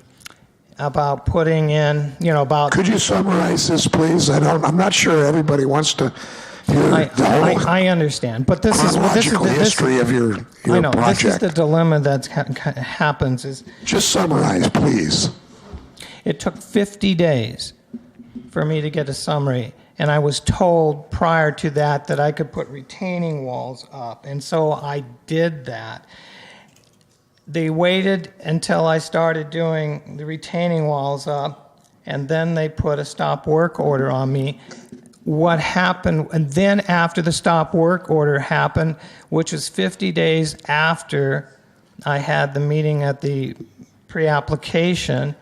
about putting in, about... Could you summarize this, please? I'm not sure everybody wants to hear the whole I understand, but this is chronological history of your I know, project. this is the dilemma that happens is... Just summarize, please. It took 50 days for me to get a summary, and I was told prior to that I could put retaining walls up, and so I did that. They waited until I started doing the retaining walls up, and then they put a stop work order on me. What happened, and then after the stop work order happened, which was 50 days after I had the meeting at the pre-application,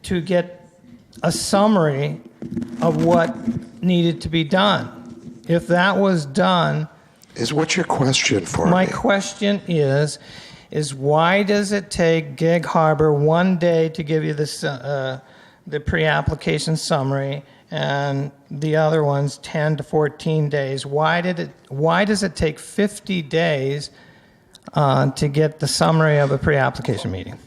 to get a summary of what needed to be done. If that was done... What's your question for me? My question is why does it take Gig Harbor 1 day to give you the pre-application summary and the other ones 10 to 14 days? Why does it take 50 days to get the summary of a pre-application meeting?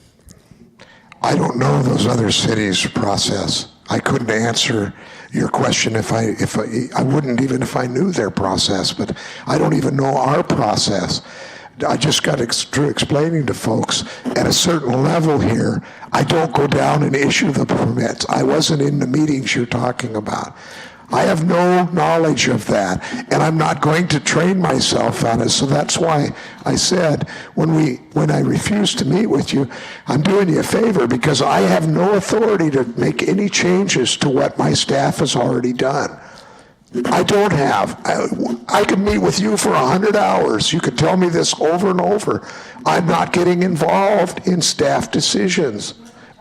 I don't know those other cities' process. I couldn't answer your question if I wouldn't even if I knew their process, but I don't even know our process. I just got through explaining to folks at a certain level here, I don't go down and issue the permits. I wasn't in the meetings you're talking about. I have no knowledge of that, and I'm not going to train myself on it. So that's why I said when I refused to meet with you, I'm doing you a favor because I have no authority to make any changes to what my staff has already done. I don't have. I could meet with you for 100 hours. You could tell me this over and over. I'm not getting involved in staff decisions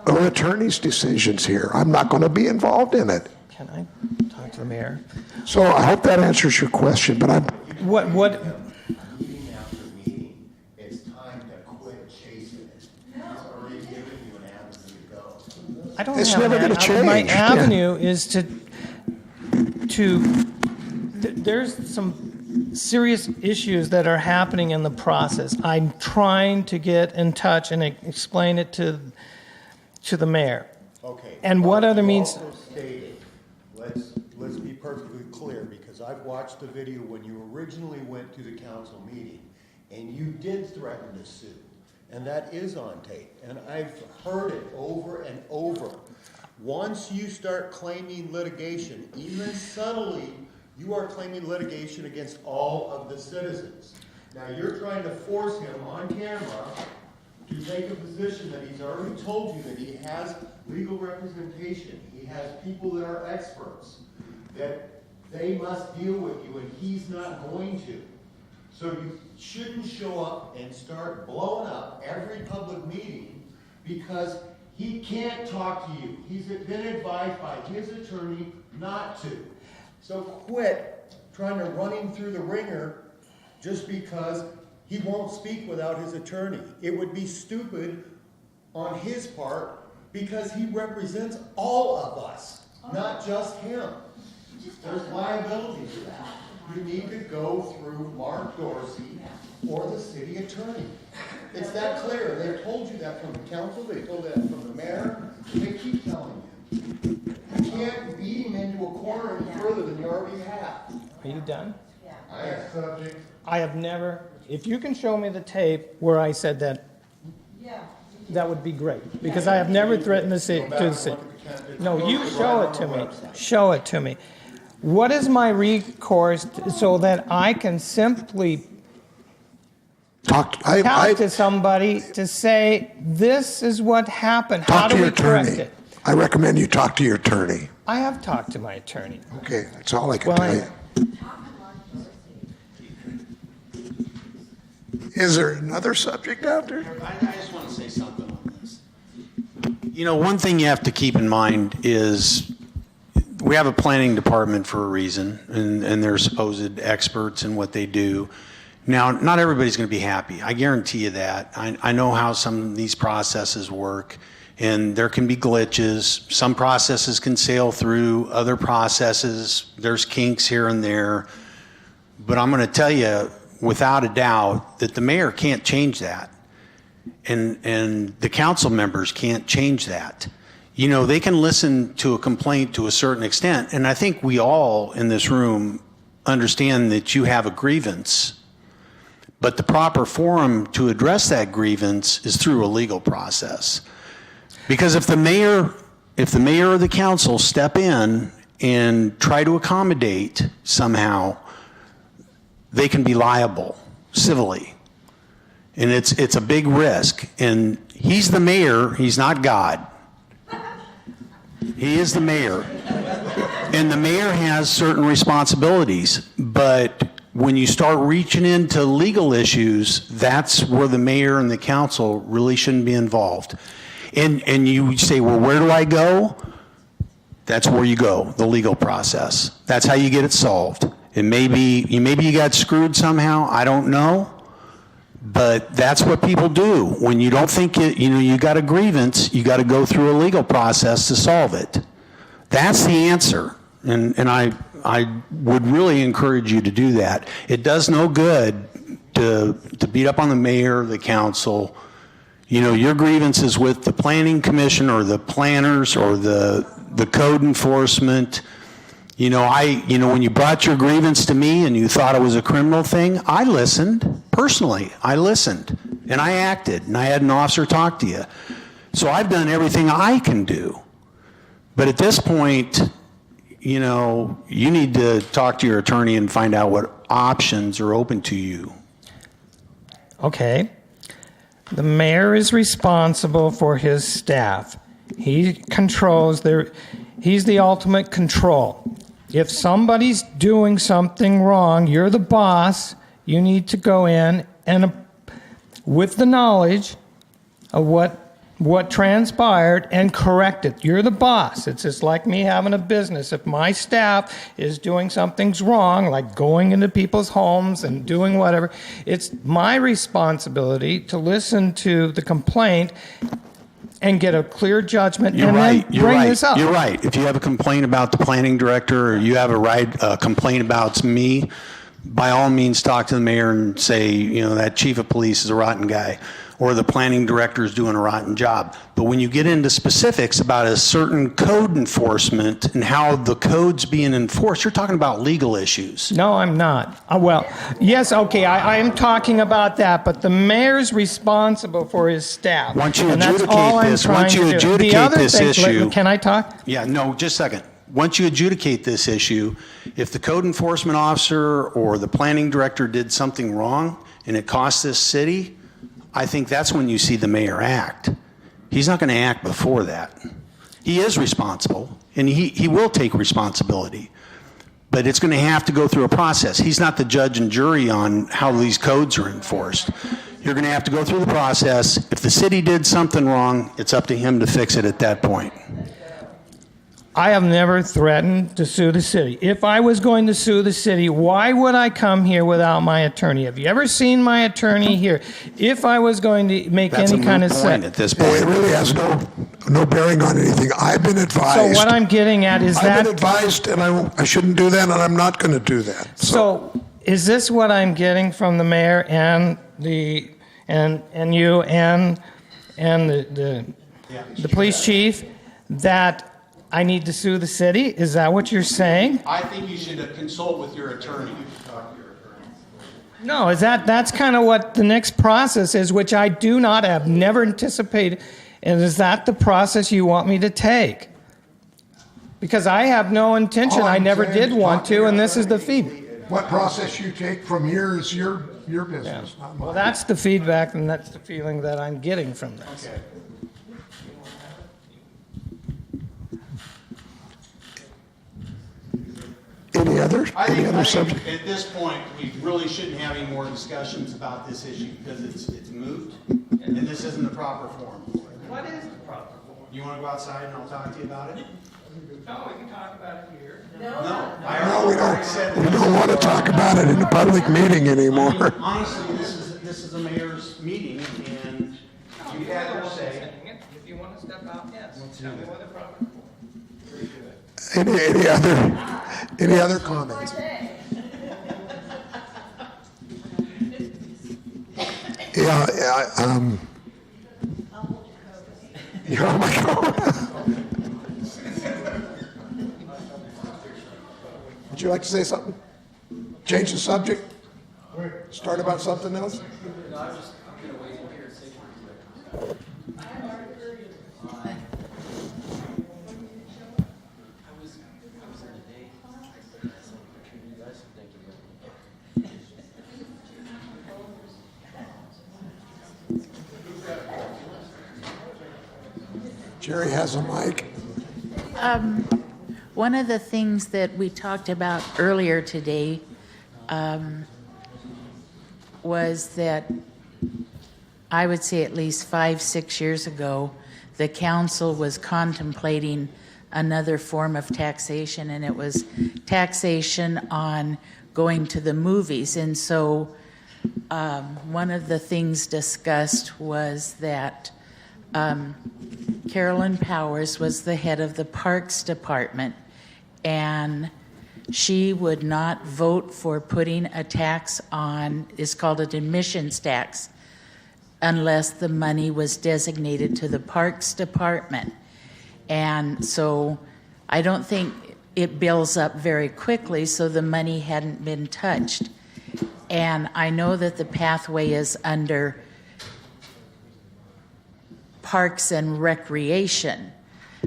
or attorneey's decisions here. I'm not going to be involved in it. Can I talk to the mayor? So I hope that answers your question, but I'm... What... Meeting after meeting, it's time to quit chasing it. He's already given you an avenue to go. I don't It's have never an gonna avenue. My change. avenue is there's some serious issues that are happening in the process. I'm trying to get in touch and explain it to the mayor. Okay. And what other means... Also stated, let's be perfectly clear, because I've watched the video when you originally went to the council meeting, and you did threaten to sue, and that is on tape, and I've heard it over and over. Once you start claiming litigation, even subtly, you are claiming litigation against all of the citizens. Now, you're trying to force him on camera to take a position that he's already told you that he has legal representation. He has people that are experts, that they must deal with you, and he's not going to. So you shouldn't show up and start blowing up every public meeting because he can't talk to you. He's been advised by his attorney not to. So quit trying to run him through the ringer just because he won't speak without his attorney. It would be stupid on his part because he represents all of us, not just him. There's liability to that. You need to go through Mark Dorsey or the city attorney. It's that clear. They've told you that from the council, they told that from the mayor, and they keep telling you. You can't beat him into a corner any further than you already have. Are you done? I have subject. I have never If you can show me the tape where I said that, that would be great, because I have never threatened the city, to the city. No, you show it to me. Show it to me. What is my recourse so that I can simply talk to somebody to say, this is what happened. How do we correct it? I recommend you talk to your attorney. I have talked to my attorney. Okay, that's all I can tell you. Is there another subject out there? I just want to say something on this. You know, one thing you have to keep in mind is we have a planning department for a reason, and they're supposed experts in what they do. Now, not everybody's going to be happy. I guarantee you that. I know how some of these processes work, and there can be glitches. Some processes can sail through, other processes, there's kinks here and there. But I'm going to tell you, without a doubt, that the mayor can't change that. And the council members can't change that. You know, they can listen to a complaint to a certain extent, and I think we all in this room understand that you have a grievance, but the proper forum to address that grievance is through a legal process. Because if the mayor or the council step in and try to accommodate somehow, they can be liable civilly. And it's a big risk. And he's the mayor, he's not God. He is the mayor. And the mayor has certain responsibilities. But when you start reaching into legal issues, that's where the mayor and the council really shouldn't be involved. And you say, well, where do I go? That's where you go, the legal process. That's how you get it solved. And maybe you got screwed somehow, I don't know. But that's what people do. When you don't think you got a grievance, you got to go through a legal process to solve it. That's the answer. And I would really encourage you to do that. It does no good to beat up on the mayor, the council. You know, your grievance is with the planning commission or the planners or the code enforcement. You know, when you brought your grievance to me and you thought it was a criminal thing, I listened. Personally, I listened. And I acted. And I had an officer talk to you. So I've done everything I can do. But at this point, you know, you need to talk to your attorney and find out what options are open to you. Okay. The mayor is responsible for his staff. He controls he's the ultimate control. If somebody's doing something wrong, you're the boss, you need to go in and with the knowledge of what transpired and correct it. You're the boss. It's just like me having a business. If my staff is doing something's wrong, like going into people's homes and doing whatever, it's my responsibility to listen to the complaint and get a clear judgment and then bring this up. You're right. If you have a complaint about the planning director or you have a complaint about me, by all means talk to the mayor and say, you know, that chief of police is a rotten guy or the planning director is doing a rotten job. But when you get into specifics about a certain code enforcement and how the code's being enforced, you're talking about legal issues. No, I'm not. Well, yes, okay, I am talking about that, but the mayor's responsible for his staff. Once you and adjudicate that's all I'm this, trying once you to do. adjudicate The other this thing, issue, can I talk? Yeah, no, just a second. Once you adjudicate this issue, if the code enforcement officer or the planning director did something wrong and it cost this city, I think that's when you see the mayor act. He's not going to act before that. He is responsible, and he will take responsibility. But it's going to have to go through a process. He's not the judge and jury on how these codes are enforced. You're going to have to go through the process. If the city did something wrong, it's up to him to fix it at that point. I have never threatened to sue the city. If I was going to sue the city, why would I come here without my attorney? Have you ever seen my attorney here? If I was going to make That's any kind of point at this Well, point. it really has no bearing on anything. I've been advised. So what I'm getting at is I've been advised, and I shouldn't do that, and I'm not going to do that. So is this what I'm getting from the mayor and you and the police chief, that I need to sue the city? Is that what you're saying? I think you should consult with your attorney. No, is that's kind of what the next process is, which I do not have never anticipated. And is that the process you want me to take? Because I have no intention. I never did want to, and this is the feedback. What process you take from here is your business, not mine. Well, that's the feedback, and that's the feeling that I'm getting from this. Okay. Any other subject? At this point, we really shouldn't have any more discussions about this issue because it's moved, and this isn't the proper forum. What is the proper form? You want to go outside and I'll talk to you about it? No, we can talk about it here. No, we don't want to talk about it in a public meeting anymore. Honestly, this is a mayor's meeting, and you had your say. If you want to step out, yes. Tell me what the proper form. Any other comments? Oh my God. Would you like to say something? Change the subject? Start about something else? Jerry has a mic. One of the things that we talked about earlier today was that I would say at least 5-6 years ago, the council was contemplating another form of taxation, and it was taxation on going to the movies. And so one of the things discussed was that Carolyn Powers was the head of the Parks Department, and she would not vote for putting a tax on, it's called an admissions tax, unless the money was designated to the Parks Department. And so I don't think it builds up very quickly, so the money hadn't been touched. And I know that the pathway is under Parks and Recreation,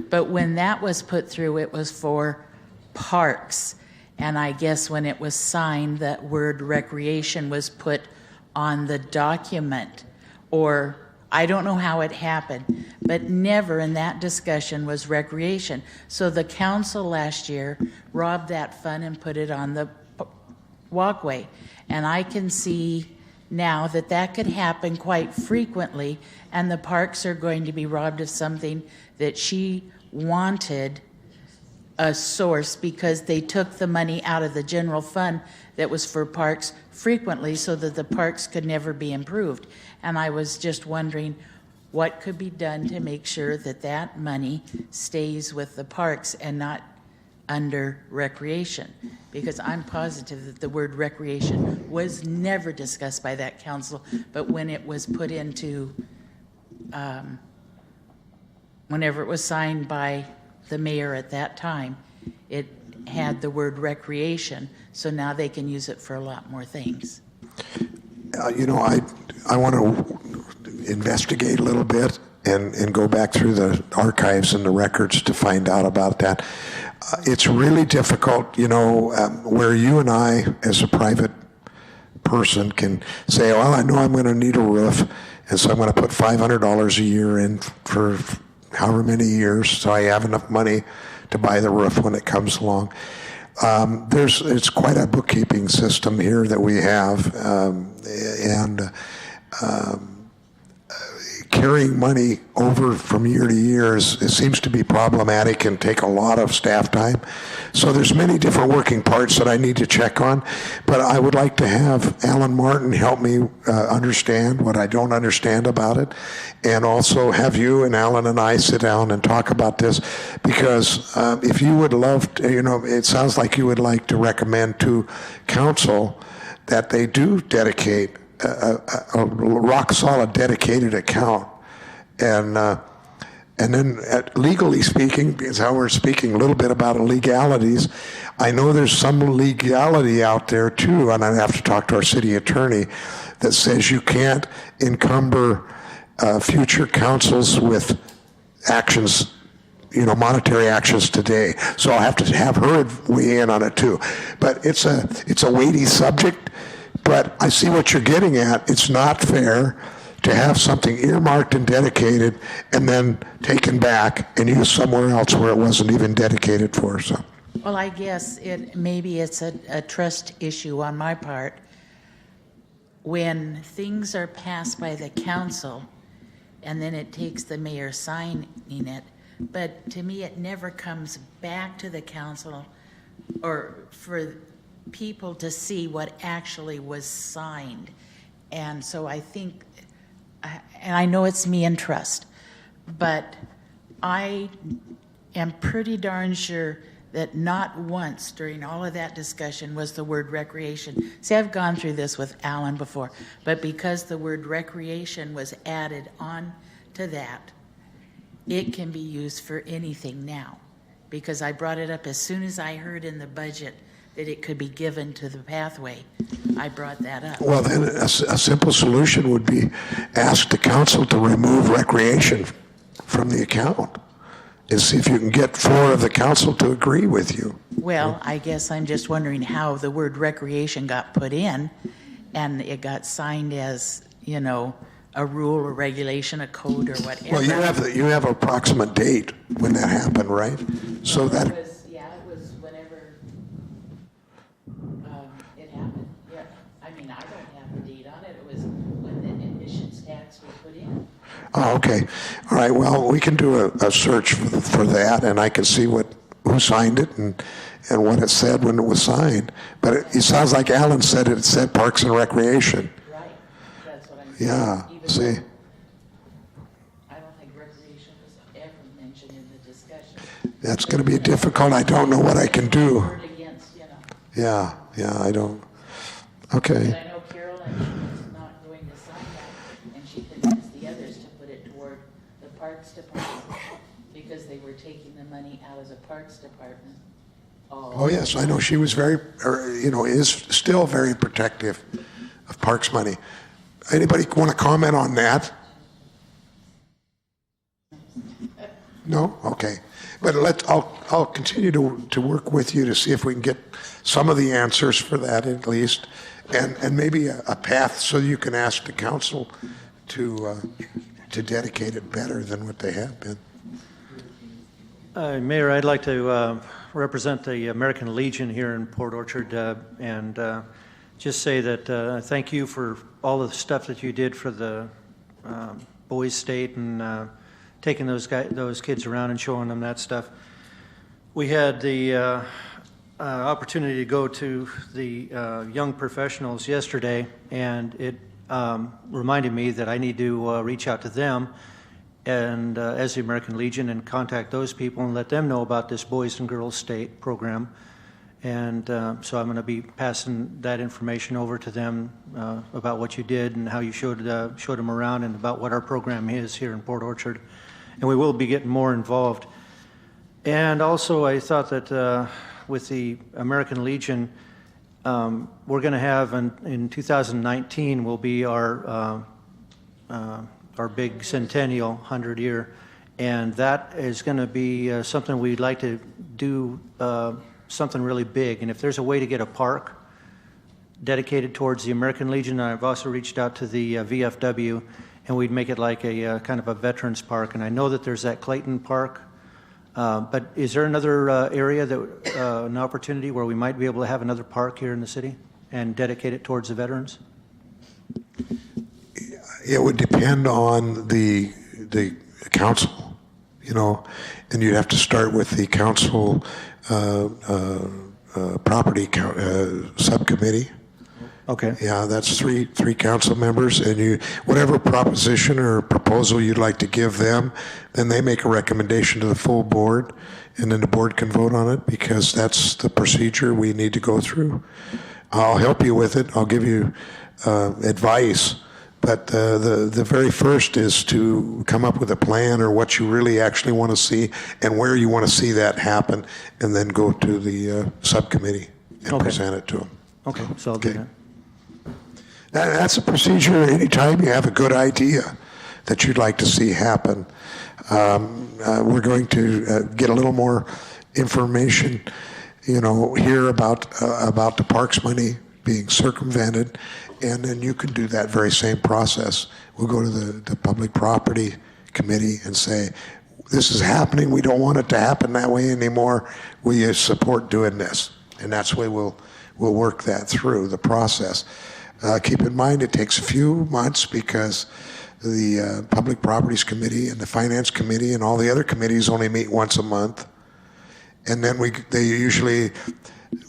but when that was put through, it was for parks. And I guess when it was signed, that word recreation was put on the document, or I don't know how it happened, but never in that discussion was recreation. So the council last year robbed that fund and put it on the walkway. And I can see now that that could happen quite frequently, and the parks are going to be robbed of something that she wanted a source, because they took the money out of the general fund that was for parks frequently so that the parks could never be improved. And I was just wondering what could be done to make sure that that money stays with the parks and not under recreation, because I'm positive that the word recreation was never discussed by that council, but when it was put into, whenever it was signed by the mayor at that time, it had the word recreation, so now they can use it for a lot more things. I want to investigate a little bit and go back through the archives and the records to find out about that. It's really difficult, where you and I, as a private person, can say, well, I know I'm going to need a roof, and so I'm going to put $500 a year in for however many years, so I have enough money to buy the roof when it comes along. It's quite a bookkeeping system here that we have, and carrying money over from year to year it seems to be problematic and take a lot of staff time. So there's many different working parts that I need to check on, but I would like to have Alan Martin help me understand what I don't understand about it, and also have you and Alan and I sit down and talk about this, because if you would love to, it sounds like you would like to recommend to council that they do dedicate a rock-solid dedicated account, and then legally speaking, because how we're speaking a little bit about illegalities, I know there's some legality out there too, and I have to talk to our city attorney, that says you can't encumber future councils with actions, monetary actions today. So I'll have to have her weigh in on it too. But it's a weighty subject, but I see what you're getting at. It's not fair to have something earmarked and dedicated and then taken back and used somewhere else where it wasn't even dedicated for. So. Well, I guess maybe it's a trust issue on my part. When things are passed by the council and then it takes the mayor signing it, but to me it never comes back to the council or for people to see what actually was signed. And so I think, and I know it's me and trust, but I am pretty darn sure that not once during all of that discussion was the word recreation. See, I've gone through this with Alan before, but because the word recreation was added on to that, it can be used for anything now. Because I brought it up as soon as I heard in the budget that it could be given to the pathway. I brought that up. Well, then a simple solution would be ask the council to remove recreation from the account and see if you can get 4 of the council to agree with you. Well, I guess I'm just wondering how the word recreation got put in and it got signed as, a rule or regulation, a code or whatever. Well, you have an approximate date when that happened, right? So that. It was whenever it happened. Yeah, I mean, I don't have a date on it. It was when the emissions tax was put in. Oh, okay. All right. Well, we can do a search for that, and I can see who signed it and what it said when it was signed. But it sounds like Alan said it said Parks and Recreation. Right. That's what I'm saying. Yeah. See. I don't think recreation was ever mentioned in the discussion. That's going to be difficult. I don't know what I can do. Word against, Yeah, I don't. Okay. But I know Carolyn was not going to sign that, and she convinced the others to put it toward the Parks Department because they were taking the money out of the Parks Department. Oh, yes, I know she was is still very protective of Parks money. Anybody want to comment on that? No? Okay. But I'll continue to work with you to see if we can get some of the answers for that at least, and maybe a path so you can ask the council to dedicate it better than what they have been. Mayor, I'd like to represent the American Legion here in Port Orchard and just say that thank you for all of the stuff that you did for the Boys State and taking those kids around and showing them that stuff. We had the opportunity to go to the young professionals yesterday, and it reminded me that I need to reach out to them and as the American Legion and contact those people and let them know about this Boys and Girls State program. And so I'm going to be passing that information over to them about what you did and how you showed them around and about what our program is here in Port Orchard. And we will be getting more involved. And also I thought that with the American Legion, we're going to have in 2019 will be our big centennial 100-year. And that is going to be something we'd like to do something really big. And if there's a way to get a park dedicated towards the American Legion, I've also reached out to the VFW, and we'd make it like a kind of a veterans park. And I know that there's that Clayton Park, but is there another area that an opportunity where we might be able to have another park here in the city and dedicate it towards the veterans? It would depend on the council, and you'd have to start with the council property subcommittee. Okay. Yeah, that's three council members, and whatever proposition or proposal you'd like to give them, then they make a recommendation to the full board, and then the board can vote on it because that's the procedure we need to go through. I'll help you with it. I'll give you advice, But the very first is to come up with a plan or what you really actually want to see and where you want to see that happen, and then go to the subcommittee and present it to them. Okay, so I'll do that. That's a procedure anytime you have a good idea that you'd like to see happen. We're going to get a little more information, here about the parks money being circumvented, and then you can do that very same process. We'll go to the Public Property Committee and say, this is happening, we don't want it to happen that way anymore, will you support doing this? And that's the way we'll work that through the process. Keep in mind it takes a few months because the Public Properties Committee and the Finance Committee and all the other committees only meet once a month. And then they usually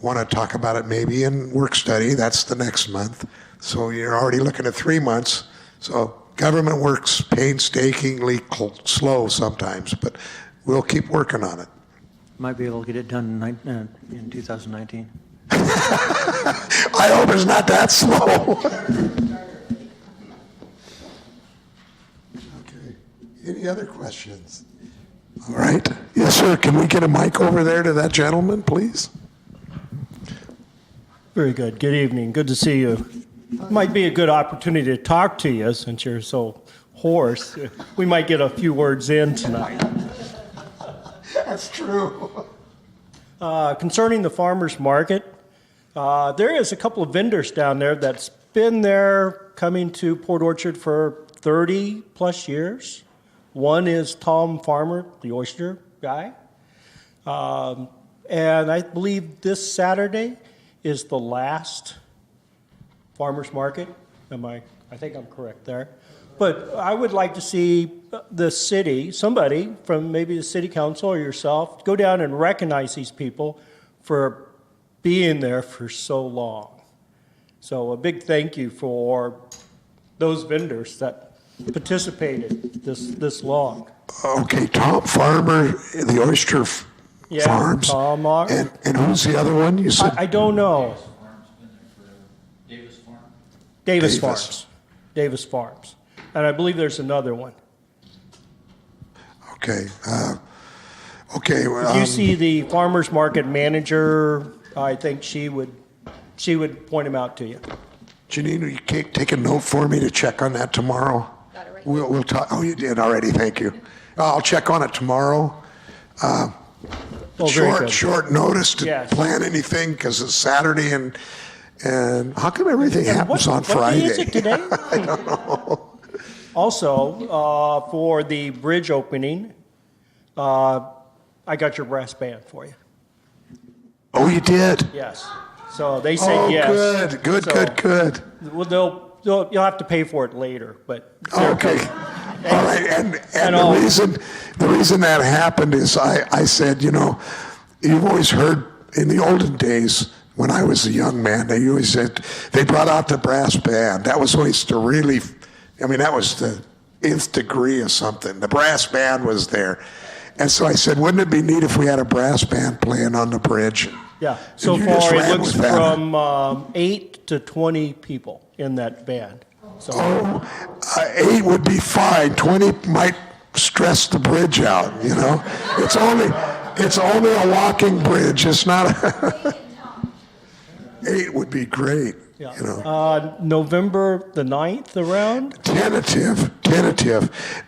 want to talk about it maybe in work study. That's the next month. So you're already looking at 3 months. So government works painstakingly slow sometimes, but we'll keep working on it. Might be able to get it done in 2019. I hope it's not that slow. Okay. Any other questions? All right. Yes, sir. Can we get a mic over there to that gentleman, please? Very good. Good evening. Good to see you. Might be a good opportunity to talk to you since you're so hoarse. We might get a few words in tonight. That's true. Concerning the farmers market, there is a couple of vendors down there that's been there coming to Port Orchard for 30 plus years. One is Tom Farmer, the oyster guy. And I believe this Saturday is the last farmers market. I think I'm correct there. But I would like to see the city, somebody from maybe the city council or yourself, go down and recognize these people for being there for so long. So a big thank you for those vendors that participated this long. Okay, Tom Farmer, the oyster farms. Tom Mar- and who's the other one you said? I don't know. Davis Farms. Davis Farms. And I believe there's another one. Okay. Well, If you see the farmer's market manager, I think she would point him out to you. Janine, will you take a note for me to check on that tomorrow? Got it right. We'll talk. Oh, you did already. Thank you. I'll check on it tomorrow. Short notice to plan anything because it's Saturday and how come everything happens on Friday? What day is it today? I don't know. Also, for the bridge opening, I got your brass band for you. Oh, you did? Yes. So they said yes. Good. Well, you'll have to pay for it later, but okay. All right, and the reason that happened is I said, you've always heard in the olden days when I was a young man, they always said they brought out the brass band. That was always that was the nth degree of something. The brass band was there. And so I said, wouldn't it be neat if we had a brass band playing on the bridge? Yeah, so far it looks from 8 to 20 people in that band. So. 8 would be fine. 20 might stress the bridge out, It's only a walking bridge. It's not a... 8 would be great. Yeah. November the 9th around? Tentative.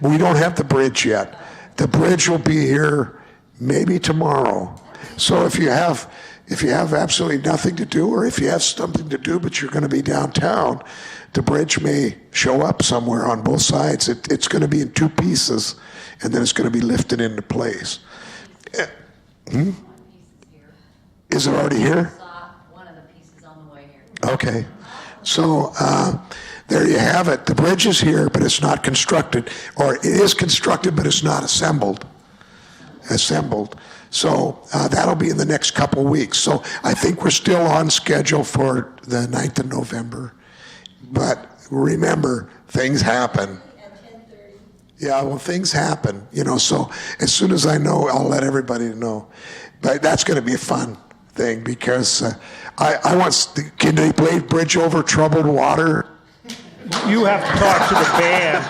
We don't have the bridge yet. The bridge will be here maybe tomorrow. So if you have absolutely nothing to do, or if you have something to do but you're going to be downtown, the bridge may show up somewhere on both sides. It's going to be in 2 pieces, and then it's going to be lifted into place. Is it already here? Okay. So there you have it. The bridge is here, but it's not constructed. Or it is constructed, but it's not assembled. So that'll be in the next couple weeks. So I think we're still on schedule for the 9th of November. But remember, things happen. Yeah, well, things happen, so as soon as I know, I'll let everybody know. But that's going to be a fun thing because can they play bridge over troubled water? you have to talk to the band.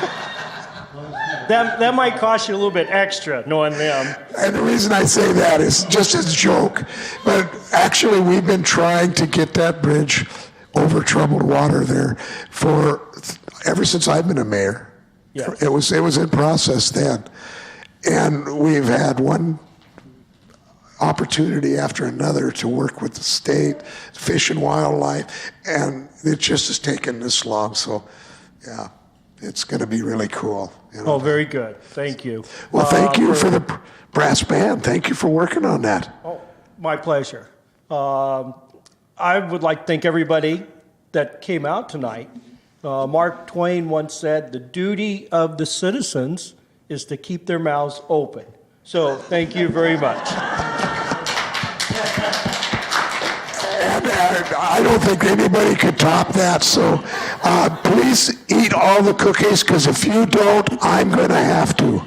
That might cost you a little bit extra, knowing them. And the reason I say that is just as a joke, but actually we've been trying to get that bridge over troubled water there for ever since I've been a mayor. Yeah. It was in process then. And we've had one opportunity after another to work with the state, Fish and Wildlife, and it just has taken this long. So, yeah, it's going to be really cool. You know? Oh, very good. Thank you. Well, thank you for the brass band. Thank you for working on that. Oh, my pleasure. I would like to thank everybody that came out tonight. Mark Twain once said, "The duty of the citizens is to keep their mouths open." So thank you very much. And I don't think anybody could top that. So please eat all the cookies, because if you don't, I'm going to have to.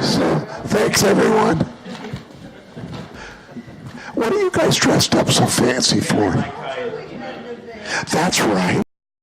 So thanks, everyone. What are you guys dressed up so fancy for? That's right.